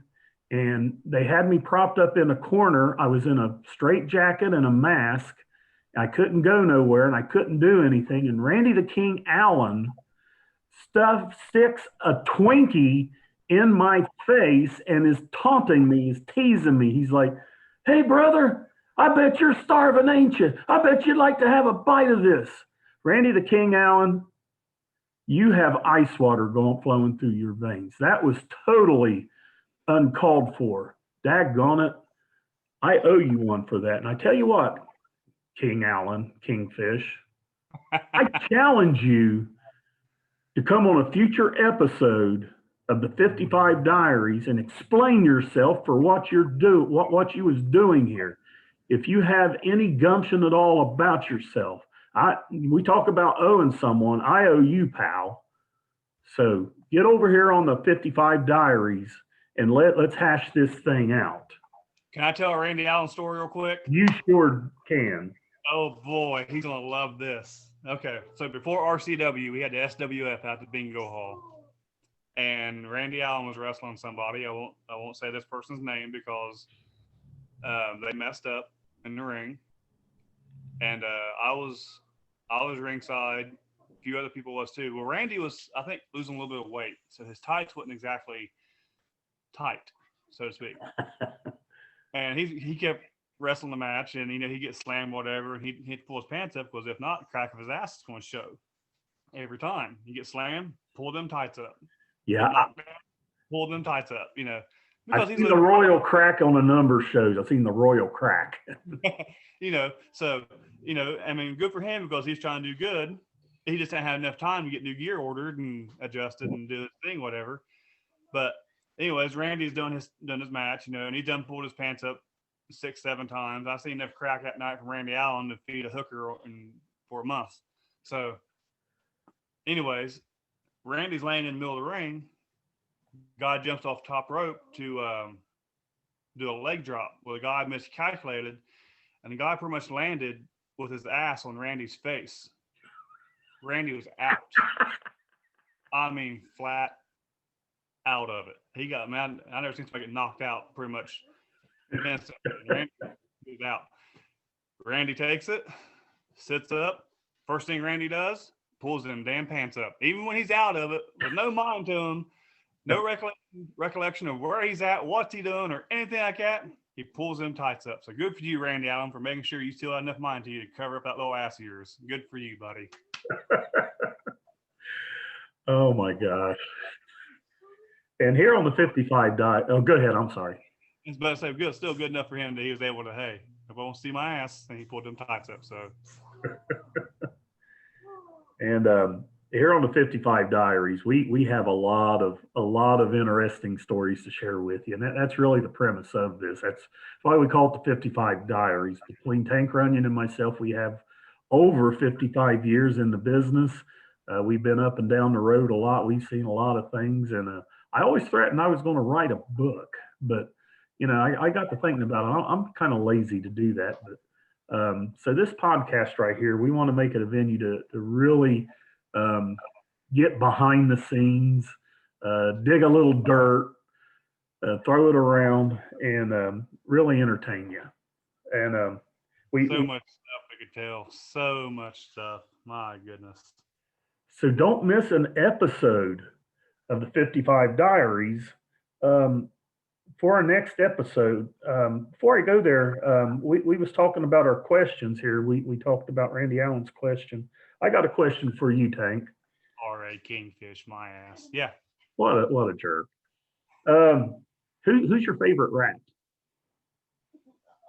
And they had me propped up in a corner. I was in a straight jacket and a mask. I couldn't go nowhere and I couldn't do anything. And Randy the King Allen sticks a Twinkie in my face and is taunting me, is teasing me. He's like, "Hey, brother, I bet you're starving, ain't you? I bet you'd like to have a bite of this." Randy the King Allen, you have ice water flowing through your veins. That was totally uncalled for. Daggone it. I owe you one for that. And I tell you what, King Allen, Kingfish, I challenge you to come on a future episode of the 55 Diaries and explain yourself for what what you was doing here. If you have any gumption at all about yourself, we talk about owing someone. I owe you, pal. So get over here on the 55 Diaries and let's hash this thing out. Can I tell a Randy Allen story real quick? You sure can. Oh boy, he's gonna love this. Okay, so before RCW, we had the SWF at the bingo hall, and Randy Allen was wrestling somebody. I won't say this person's name because they messed up in the ring, and I was ringside. A few other people was too. Well, Randy was, I think, losing a little bit of weight, so his tights wasn't exactly tight, so to speak. And he kept wrestling the match, and he gets slammed, whatever, and he'd pull his pants up because if not, the crack of his ass is going to show. Every time he gets slammed, pull them tights up. Yeah, pull them tights up. Because I've seen the royal crack on a number of shows. I've seen the royal crack. So I mean, good for him because he's trying to do good. He just didn't have enough time to get new gear ordered and adjusted and do his thing, whatever. But anyways, Randy's done his match, and he done pulled his pants up 6-7 times. I seen enough crack that night from Randy Allen to feed a hooker for a month. So, anyways, Randy's laying in the middle of the ring. Guy jumps off top rope to do a leg drop. Well, the guy miscalculated, and the guy pretty much landed with his ass on Randy's face. Randy was out. I mean, flat out of it. He got, man, I never seen somebody get knocked out pretty much. Randy was out. Randy takes it, sits up. First thing Randy does, pulls them damn pants up. Even when he's out of it, with no mind to him, no recollection of where he's at, what's he doing, or anything like that, he pulls them tights up. So good for you, Randy Allen, for making sure you still have enough mind to you to cover up that little ass of yours. Good for you, buddy. Oh my gosh. And here on the 55 oh, go ahead. I'm sorry. I was about to say, good, still good enough for him that he was able to, hey, if I want to see my ass, and he pulled them tights up. So, and here on the 55 Diaries, we have a lot of interesting stories to share with you, and that's really the premise of this. That's why we call it the 55 Diaries. Between Tank Runyon and myself, we have over 55 years in the business. We've been up and down the road a lot. We've seen a lot of things, and I always threatened I was going to write a book, but I got to thinking about it. I'm kind of lazy to do that, but so this podcast right here, we want to make it a venue to really um, get behind the scenes, dig a little dirt, throw it around, and really entertain you. And So much stuff we could tell. So much stuff. My goodness. so don't miss an episode of the 55 Diaries. Um, for our next episode, before I go there, we was talking about our questions here. We talked about Randy Allen's question. I got a question for you, Tank. R.A. Kingfish, my ass. Yeah. What a jerk. Um, who's your favorite rat?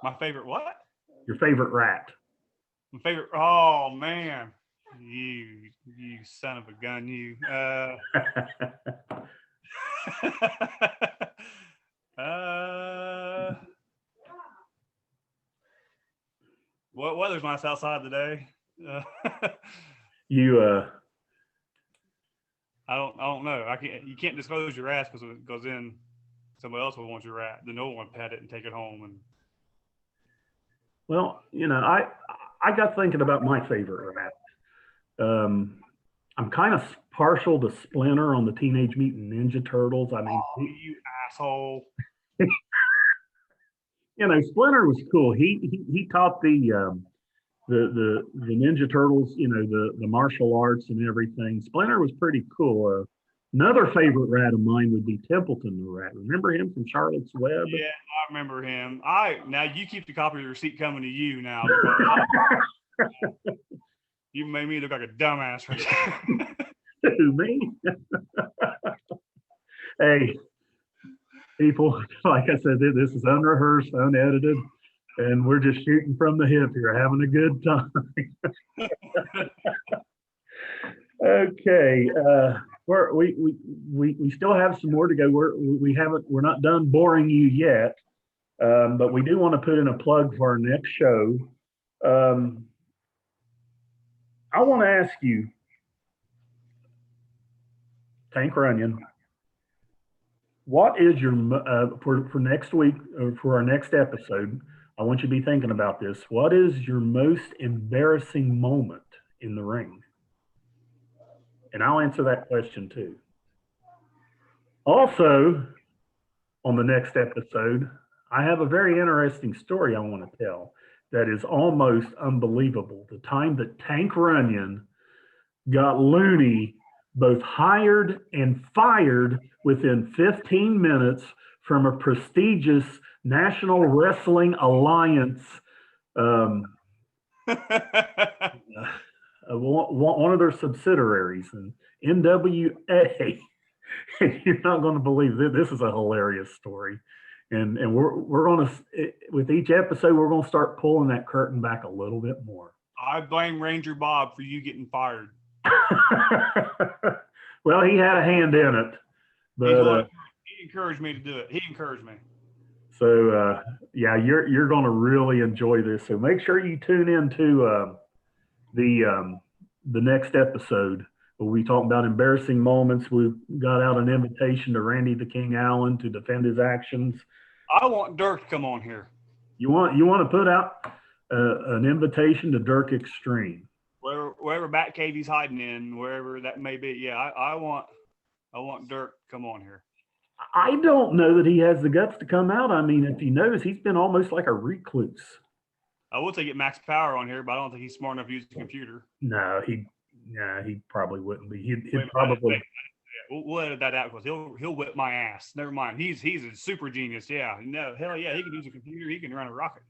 My favorite what? Your favorite rat? My favorite. Oh man, you son of a gun, you. What weather's nice outside today? You I don't know. You can't disclose your ass because then somebody else will want your rat. Then no one pet it and take it home. And well, I got thinking about my favorite rat. I'm kind of partial to Splinter on the Teenage Mutant Ninja Turtles. I mean, you asshole. Splinter was cool. He taught the Ninja Turtles, the martial arts and everything. Splinter was pretty cool. Another favorite rat of mine would be Templeton the rat. Remember him from Charlotte's Web? Yeah, I remember him. Now you keep the copy of the receipt coming to you now because you made me look like a dumbass right now. Me? Hey, people, like I said, this is unrehearsed, unedited, and we're just shooting from the hip here, having a good time. Okay, we still have some more to go. We're not done boring you yet, but we do want to put in a plug for our next show. I want to ask you, Tank Runyon, what is your for next week or for our next episode? I want you to be thinking about this. What is your most embarrassing moment in the ring? And I'll answer that question too. Also, on the next episode, I have a very interesting story I want to tell that is almost unbelievable. The time that Tank Runyon got Looney both hired and fired within 15 minutes from a prestigious National Wrestling Alliance, one of their subsidiaries, and NWA. You're not going to believe this. This is a hilarious story, and we're going to, with each episode, we're going to start pulling that curtain back a little bit more. I blame Ranger Bob for you getting fired. Well, he had a hand in it, but he encouraged me to do it. He encouraged me. So yeah, you're going to really enjoy this. So make sure you tune in to the next episode. We'll be talking about embarrassing moments. We've got out an invitation to Randy the King Allen to defend his actions. I want Dirk to come on here. You want to put out an invitation to Dirk Extreme. Wherever Batcave he's hiding in, wherever that may be. Yeah, I want Dirk to come on here. I don't know that he has the guts to come out. I mean, if you notice, he's been almost like a recluse. I would say get Max Power on here, but I don't think he's smart enough to use the computer. No, he probably wouldn't be. He'd probably. We'll edit that out because he'll whip my ass. Never mind. He's a super genius. Yeah. No, hell yeah. He can use a computer. He can run a rocket.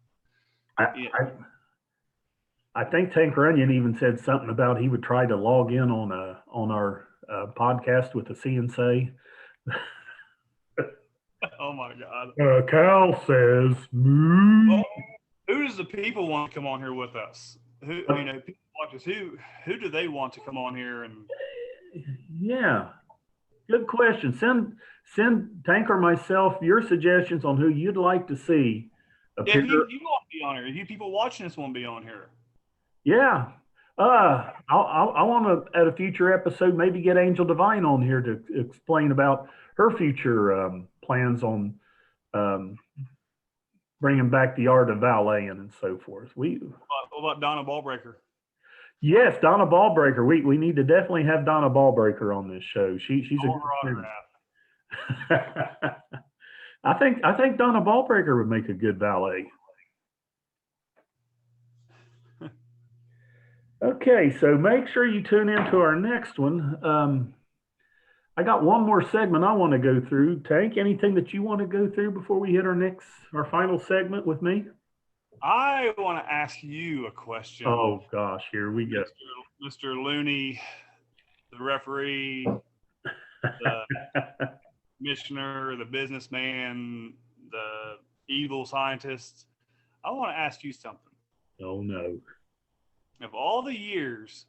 I think Tank Runyon even said something about he would try to log in on our podcast with the CNC. Oh my God. Cal says, well, who does the people want to come on here with us? Who people watch us? Who do they want to come on here? And yeah, good question. Send Tank or myself your suggestions on who you'd like to see. If you want to be on here, if you people watching this want to be on here. Yeah. I want to at a future episode maybe get Angel Divine on here to explain about her future plans on um, bringing back the art of valeting and so forth. What about Donna Ballbreaker? Yes, Donna Ballbreaker. We need to definitely have Donna Ballbreaker on this show. She's I a want good her friend. autograph. I think Donna Ballbreaker would make a good valet. Okay, so make sure you tune into our next one. I got one more segment I want to go through. Tank, anything that you want to go through before we hit our final segment with me? I want to ask you a question, Oh gosh, here we go. Mr. Looney, the referee, the commissioner, the businessman, the evil scientist. I want to ask you something. Oh no. Of all the years,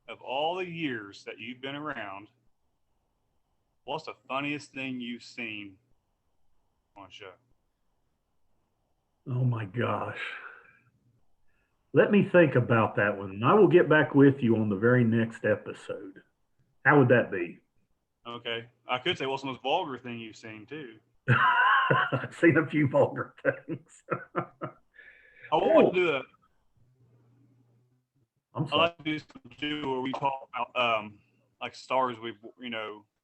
that you've been around, what's the funniest thing you've seen on a show? Oh my gosh. Let me think about that one. I will get back with you on the very next episode. How would that be? Okay, I could say what's the most vulgar thing you've seen too. I've seen a few vulgar things. I want to do a. I'm I sorry. like to do something too where we talk about like stars we've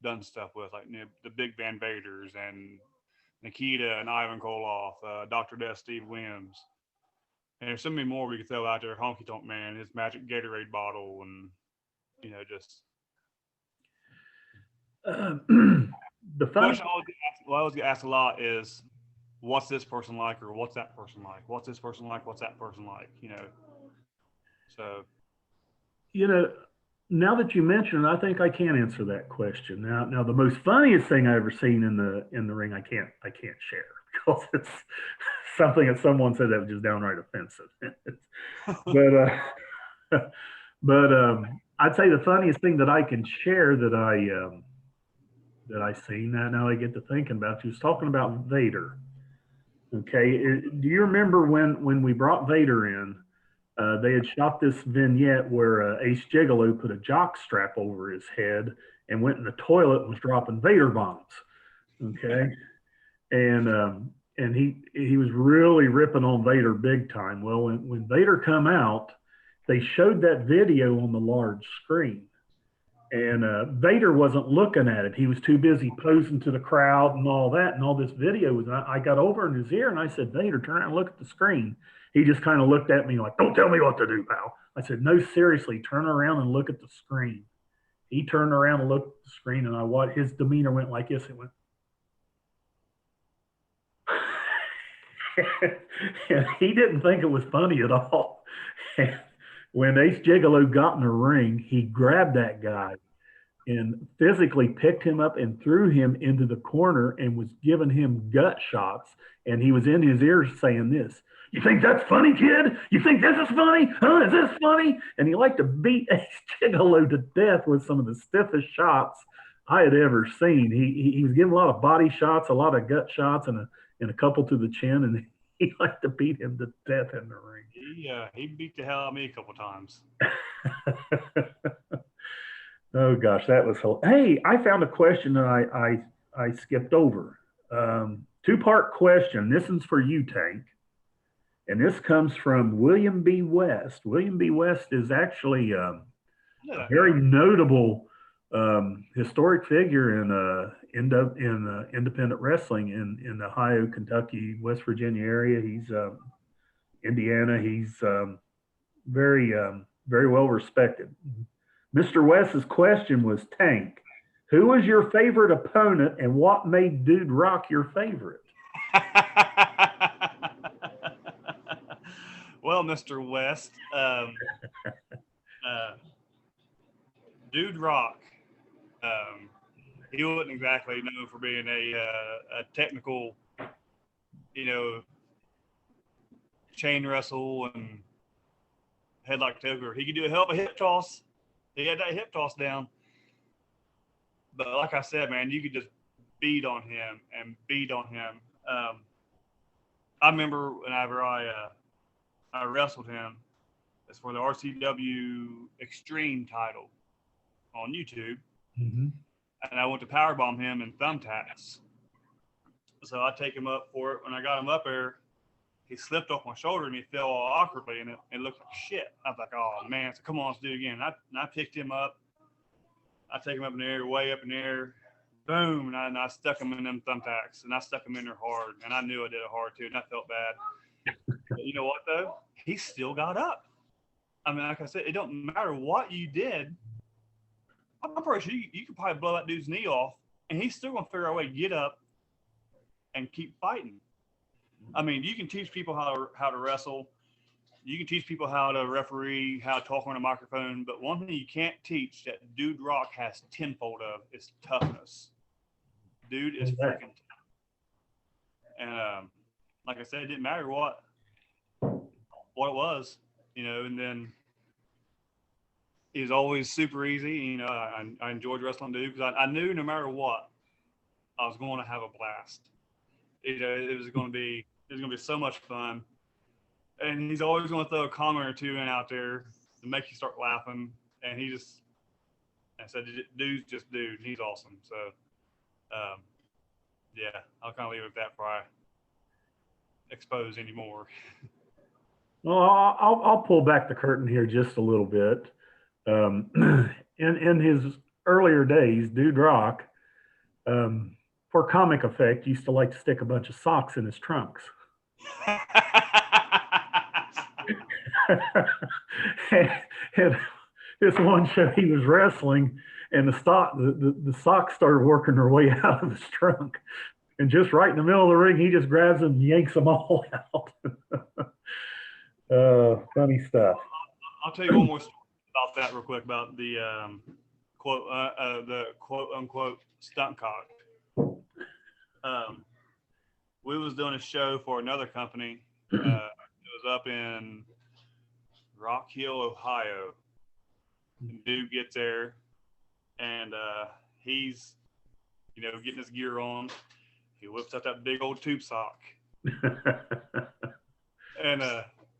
done stuff with, like the Big Van Vaders and Nikita and Ivan Koloff, Dr. Death, Steve Williams. And there's so many more we could throw out there. Honky Tonk Man, his magic Gatorade bottle, and just Uh, the funny, question I always get asked a lot is, what's this person like, or what's that person like? What's this person like? What's that person like? So you know, now that you mention it, I think I can answer that question. Now the most funniest thing I ever seen in the ring, I can't share because it's something that someone said that was just downright offensive. but I'd say the funniest thing that I can share that I seen that now I get to thinking about. You was talking about Vader. Okay, do you remember when we brought Vader in? They had shot this vignette where Ace Gigolo put a jock strap over his head and went in the toilet and was dropping Vader bombs. Okay, and he was really ripping on Vader big time. Well, when Vader come out, they showed that video on the large screen, and Vader wasn't looking at it. He was too busy posing to the crowd and all that. And all this video was, I got over in his ear and I said, Vader, turn around and look at the screen. He just kind of looked at me like, don't tell me what to do, pal. I said, no, seriously, turn around and look at the screen. He turned around and looked at the screen, and his demeanor went like this. It went, and he didn't think it was funny at all. And when Ace Gigolo got in the ring, he grabbed that guy and physically picked him up and threw him into the corner and was giving him gut shots. And he was in his ear saying this, you think that's funny, kid? You think this is funny? Huh? Is this funny? And he liked to beat Ace Gigolo to death with some of the stiffest shots I had ever seen. He was giving a lot of body shots, a lot of gut shots, and a couple to the chin. And he liked to beat him to death in the ring. he beat the hell out of me a couple times. Oh gosh, that was hey! I found a question that I skipped over. Two-part question. This one's for you, Tank, and this comes from William B. West. William B. West is actually a very notable historic figure in independent wrestling in Ohio, Kentucky, West Virginia area. He's Indiana. He's very well respected. Mr. West's question was, Tank, who was your favorite opponent and what made Dude Rock your favorite? Well, Mr. West, Dude Rock, he wasn't exactly known for being a technical, chain wrestle and headlock taker. He could do a hell of a hip toss. He had that hip toss down. But like I said, man, you could just beat on him and beat on him. I remember whenever I wrestled him, It's for the RCW Extreme title on YouTube. Mm-hmm. And I went to powerbomb him in thumbtacks. So I take him up for it. When I got him up there, he slipped off my shoulder and he fell all awkwardly, and it looked like shit. I was like, oh man, so come on, let's do it again. And I picked him up. I take him up in the air, way up in the air, boom, and I stuck him in them thumbtacks, and I stuck him in there hard, and I knew I did it hard too, and I felt bad. But you know what though? He still got up. I mean, like I said, it don't matter what you did. I'm pretty sure you could probably blow that dude's knee off, and he's still gonna figure out a way to get up and keep fighting. I mean, you can teach people how to wrestle. You can teach people how to referee, how to talk on a microphone. But one thing you can't teach that Dude Rock has tenfold of is toughness. Dude is freaking tough. And like I said, it didn't matter what it was, you know. And then he was always super easy. You know, I enjoyed wrestling Dude because I knew no matter what, I was going to have a blast. You know, it was going to be so much fun. And he's always going to throw a comment or two in out there to make you start laughing. And I said, dude's just dude. He's awesome. So, yeah, I'll kind of leave it at that before I expose anymore. Well, I'll pull back the curtain here just a little bit. In his earlier days, Dude Rock, for comic effect, used to like to stick a bunch of socks in his trunks. And this one show he was wrestling, and the socks started working their way out of his trunk, and just right in the middle of the ring, he just grabs them and yanks them all out. Funny stuff. I'll tell you one more story about that real quick about the quote unquote stunt cock. We was doing a show for another company. It was up in Rock Hill, Ohio. And dude gets there, and he's, you know, getting his gear on. He whips out that big old tube sock, and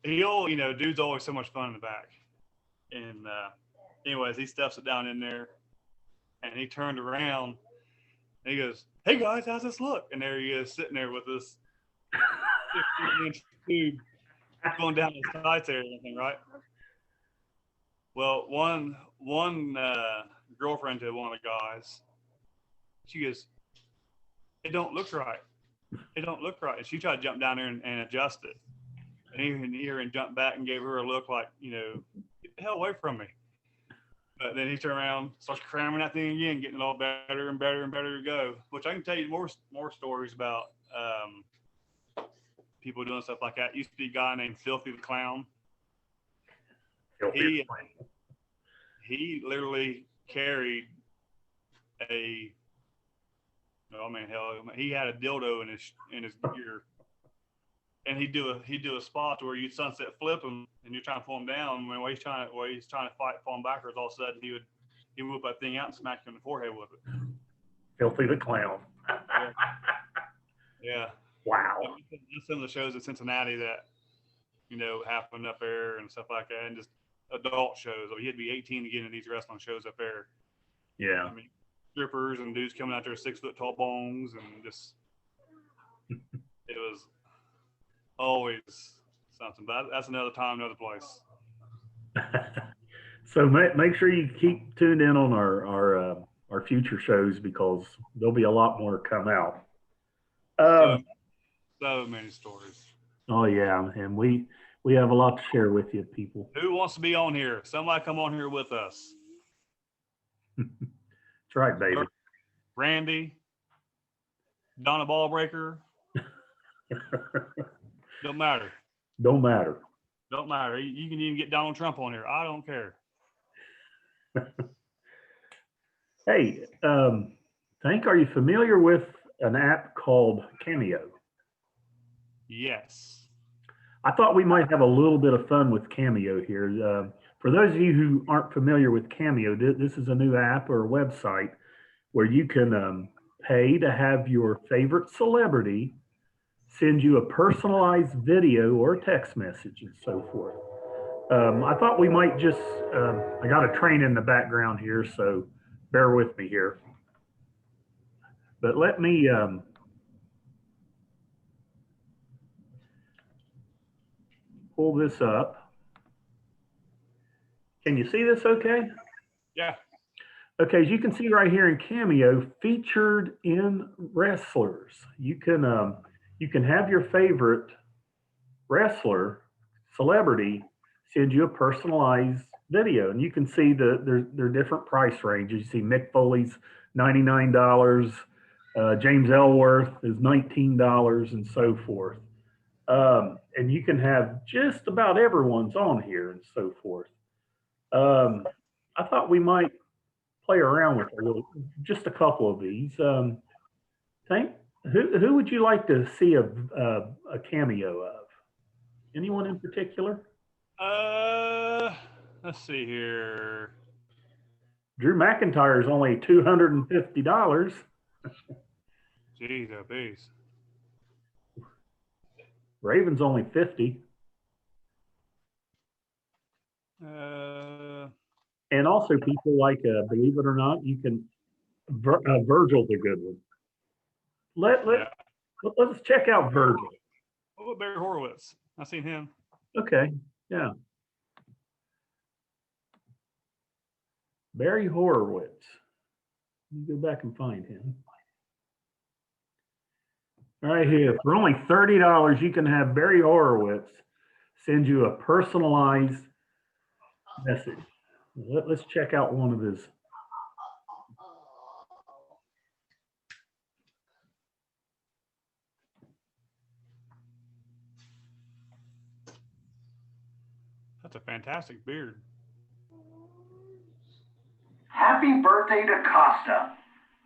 he'll, you know, dude's always so much fun in the back. And anyways, he stuffs it down in there, and he turned around, and he goes, "Hey guys, how's this look?" And there he is sitting there with this 15-inch tube going down his sides there and everything, right? Well, one girlfriend to one of the guys, she goes, "It don't look right. It don't look right." And she tried to jump down there and adjust it. And he didn't hear and jumped back and gave her a look like, you know, get the hell away from me. But then he turned around, starts cramming that thing again, getting it all better and better and better to go. Which I can tell you more stories about people doing stuff like that. Used to be a guy named Filthy the Clown. He literally carried he had a dildo in his gear, and he'd do a spot where you sunset flip him, and you're trying to pull him down. When he's trying to fight, falling backwards, all of a sudden he would whip that thing out and smack you in the forehead with it. Filthy the Clown. Yeah. Wow. Some of the shows in Cincinnati that, you know, happened up there and stuff like that, and just adult shows. I mean, you had to be 18 to get into these wrestling shows up there. Yeah. I mean, strippers and dudes coming out there 6 foot tall bongs, and just it was always something. But that's another time, another place. So make sure you keep tuned in on our future shows, because there'll be a lot more come out. So many stories. Oh yeah, and we have a lot to share with you, people. Who wants to be on here? Somebody come on here with us. That's right, baby. Randy, Donna Ballbreaker. Don't matter. Don't matter. Don't matter. You can even get Donald Trump on here. I don't care. Hey, Tank, are you familiar with an app called Cameo? Yes. I thought we might have a little bit of fun with Cameo here. For those of you who aren't familiar with Cameo, this is a new app or a website where you can pay to have your favorite celebrity send you a personalized video or text message and so forth. I thought we might just, I got a train in the background here, so bear with me here. But let me pull this up. Can you see this okay? Yeah. Okay, as you can see right here in Cameo, featured in wrestlers. You can have your favorite wrestler, celebrity, send you a personalized video, and you can see there are different price ranges. You see Mick Foley's $99, James Ellsworth is $19, and so forth. And you can have just about everyone's on here and so forth. I thought we might play around with just a couple of these. Think who would you like to see a cameo of? Anyone in particular? Uh, let's see here. Drew McIntyre is only $250. Jeez, oh, bees. Raven's only 50. And also people like, believe it or not, you can, Virgil's a good one. Let's check out Virgil. What about Barry Horowitz? I've seen him. Okay, yeah. Barry Horowitz. Let me go back and find him. Right here, for only $30, you can have Barry Horowitz send you a personalized message. Let's check out one of his. That's a fantastic beard. Happy birthday to Costa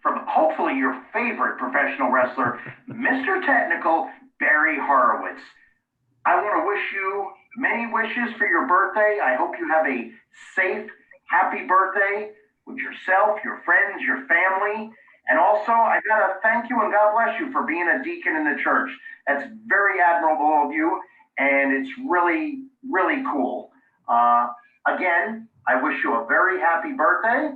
from hopefully your favorite professional wrestler, Mr. Technical, Barry Horowitz. I want to wish you many wishes for your birthday. I hope you have a safe, happy birthday with yourself, your friends, your family. And also, I got to thank you and God bless you for being a deacon in the church. That's very admirable of you, and it's really, really cool. Again, I wish you a very happy birthday,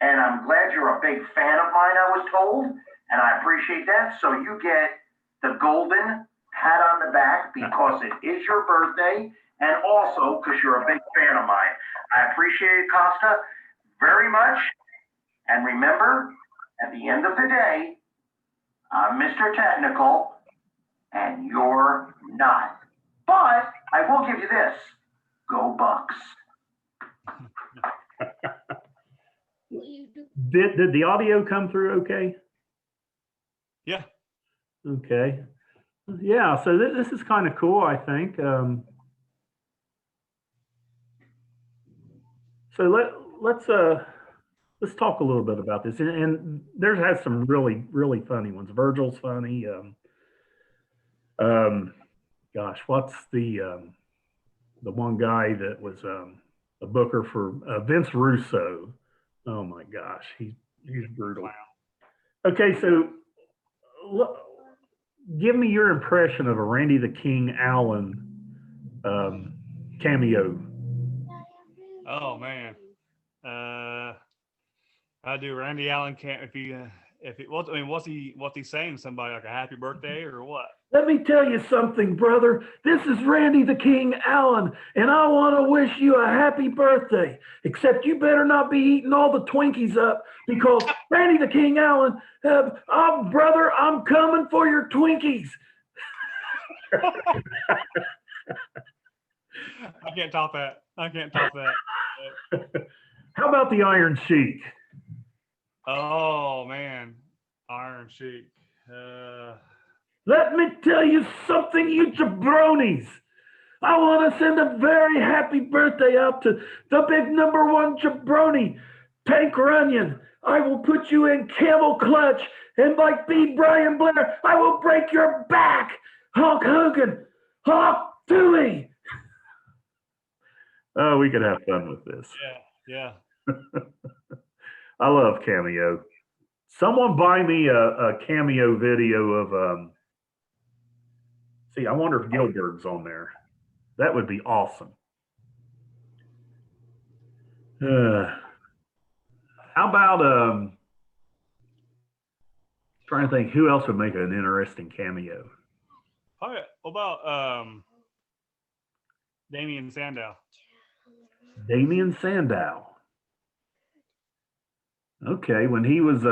and I'm glad you're a big fan of mine, I was told, and I appreciate that. So you get the golden pat on the back because it is your birthday, and also because you're a big fan of mine. I appreciate it, Costa, very much. And remember, at the end of the day, I'm Mr. Technical, and you're not. But I will give you this. Go Bucks. Did the audio come through okay? Yeah. Okay. Yeah, so this is kind of cool, I think. So let's talk a little bit about this. And there's has some really, really funny ones. Virgil's funny. Gosh, what's the one guy that was a booker for Vince Russo? Oh my gosh, he's brutal. Okay, so give me your impression of a Randy the King Allen cameo. Oh man, I do Randy Allen can't if it what I mean what's he saying to somebody like a happy birthday or what? Let me tell you something, brother. This is Randy the King Allen, and I want to wish you a happy birthday. Except you better not be eating all the Twinkies up because Randy the King Allen, brother, I'm coming for your Twinkies. I can't top that. I can't top that. How about the Iron Sheik? Oh man, Iron Sheik. Let me tell you something, you jabronis. I want to send a very happy birthday out to the big number one jabroni, Tank Runyon. I will put you in camel clutch, and like B. Brian Blair, I will break your back. Hulk Hogan, Hawk Dewey. Oh, we could have fun with this. Yeah. I love Cameo. Someone buy me a Cameo video of see, I wonder if Gilbert's on there. That would be awesome. Uh, how about trying to think who else would make an interesting cameo? What about Damian Sandow? Damian Sandow. Okay, when he was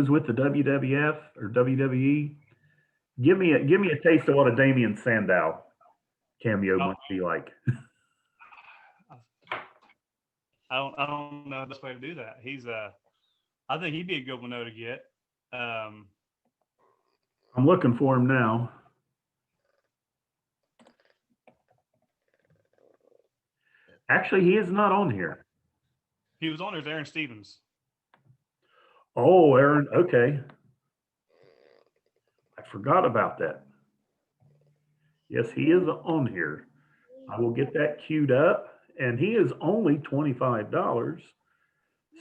with the WWF or WWE. Give me a taste of what a Damian Sandow cameo Oh, might be like. I don't know the best way to do that. I think he'd be a good one though to get. Um, I'm looking for him now. Actually, he is not on here. he was on there as Aaron Stevens. Oh, Aaron. Okay, I forgot about that. Yes, he is on here. I will get that queued up, and he is only $25.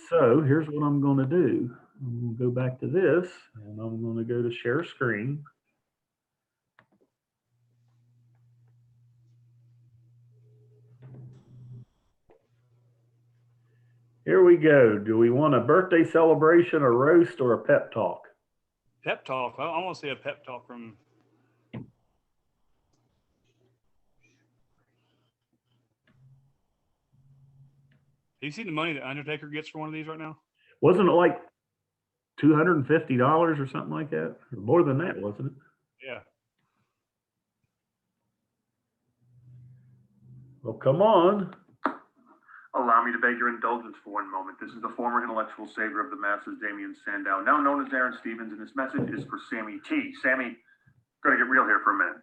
So here's what I'm going to do. I'm going to go back to this, and I'm going to go to share screen. Here we go. Do we want a birthday celebration, a roast, or a pep talk? Pep talk. I want to see a pep talk from. Do you see the money that Undertaker gets for one of these right now? Wasn't it like $250 or something like that? Or more than that, wasn't it? Yeah. Well, come on. Allow me to beg your indulgence for one moment. This is the former intellectual savior of the masses, Damian Sandow, now known as Aaron Stevens, and this message is for Sammy T. Sammy, gotta get real here for a minute.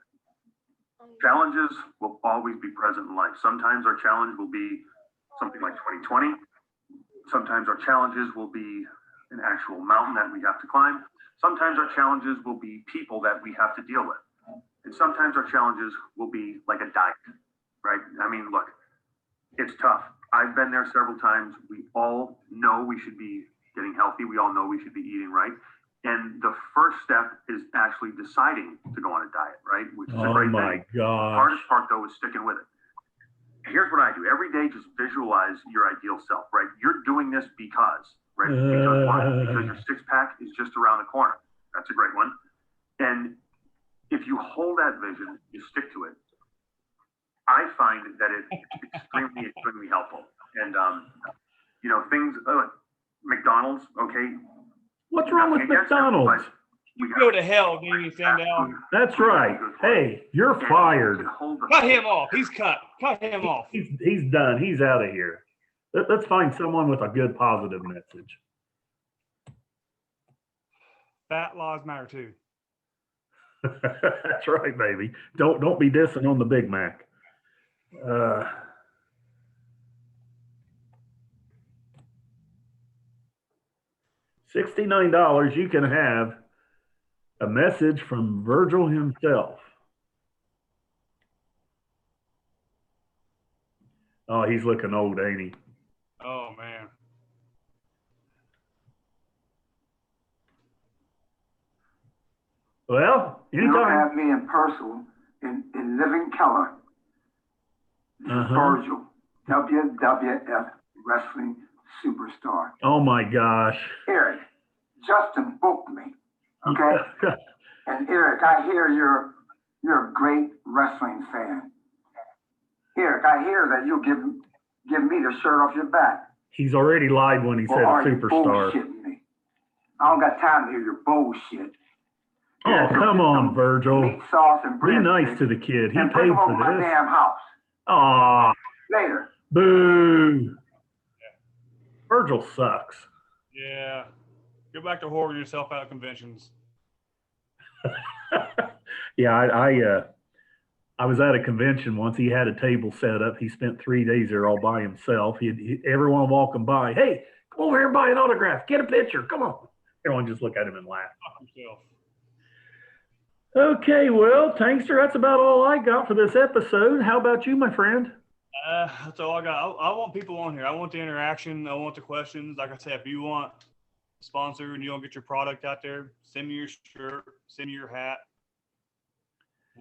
Challenges will always be present in life. Sometimes our challenge will be something like 2020. Sometimes our challenges will be an actual mountain that we have to climb. Sometimes our challenges will be people that we have to deal with. And sometimes our challenges will be like a diet, right? I mean, look, it's tough. I've been there several times. We all know we should be getting healthy. We all know we should be eating right. And the first step is actually deciding to go on a diet, right? Which is a Oh great my thing. The gosh. hardest part, though, is sticking with it. Here's what I do. Every day, just visualize your ideal self, right? You're doing this because, right? Because why? Because your six pack is just around the corner. That's a great one. And if you hold that vision, you stick to it, I find that it's extremely, extremely helpful. And, things like McDonald's, okay. What's wrong with McDonald's? Go to hell, Damian Sandow. That's right. Hey, you're fired. Cut him off. He's cut. Cut him off. He's done. He's out of here. Let's find someone with a good positive message. Fat lives matter too. That's right, baby. Don't be dissing on the Big Mac. $69, you can have a message from Virgil himself. Oh, he's looking old, ain't he? Oh man. Well, You don't anytime. have me in person, in living color. Virgil, WWF wrestling superstar. Oh my gosh. Eric, Justin booked me. Okay? And Eric, I hear you're a great wrestling fan. Eric, I hear that you'll give me the shirt off your back. He's already lied when he said Or are you superstar. bullshitting me? I don't got time to hear your bullshit. Oh, Eric, come on, Virgil. Meat sauce and Be bread nice to the kid. He and bring paid him over for my this. damn house. Aw, Later. boo. Virgil sucks. Yeah. Go back to hoarding yourself out of conventions. Yeah, I was at a convention once. He had a table set up. He spent 3 days there all by himself. Everyone walking by, hey, come over here and buy an autograph. Get a picture. Come on. Everyone just look at him and laugh. Fuck yourself. Okay, well, Tankster, that's about all I got for this episode. How about you, my friend? That's all I got. I want people on here. I want the interaction. I want the questions. Like I said, if you want a sponsor and you don't get your product out there, send me your shirt, send me your hat.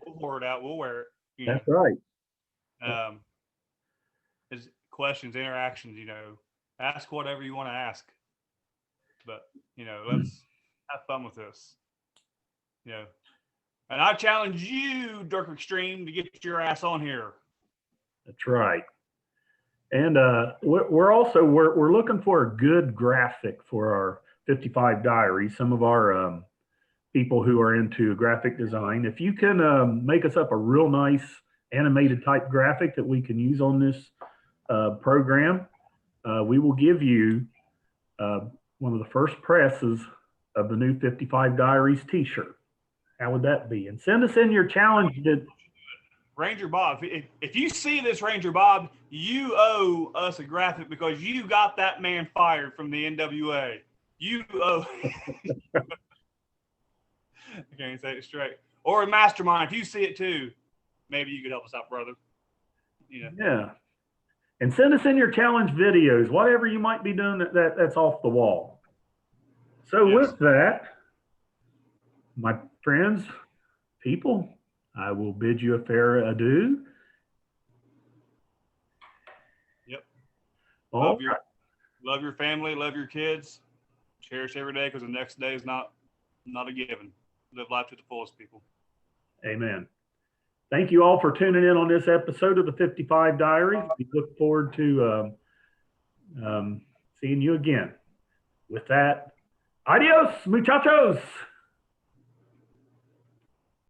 We'll wear it out. We'll wear it. That's right. is questions, interactions. Ask whatever you want to ask, but let's have fun with this. And I challenge you, Dirk Extreme, to get your ass on here. That's right. And we're looking for a good graphic for our 55 Diaries. Some of our people who are into graphic design, if you can make us up a real nice animated type graphic that we can use on this program, we will give you one of the first presses of the new 55 Diaries t-shirt. How would that be? And send us in your challenge. Ranger Bob, if you see this, Ranger Bob, you owe us a graphic because you got that man fired from the NWA. You owe. I can't say it straight. Or a mastermind. If you see it too, maybe you could help us out, brother. Yeah. And send us in your challenge videos, whatever you might be doing that's off the wall. So with that, my friends, people, I will bid you a fair adieu. Yep. Love your family, love your kids. Cherish every day because the next day is not a given. Live life to the fullest, people. Amen. Thank you all for tuning in on this episode of the 55 Diaries. We look forward to seeing you again. With that, adios, muchachos.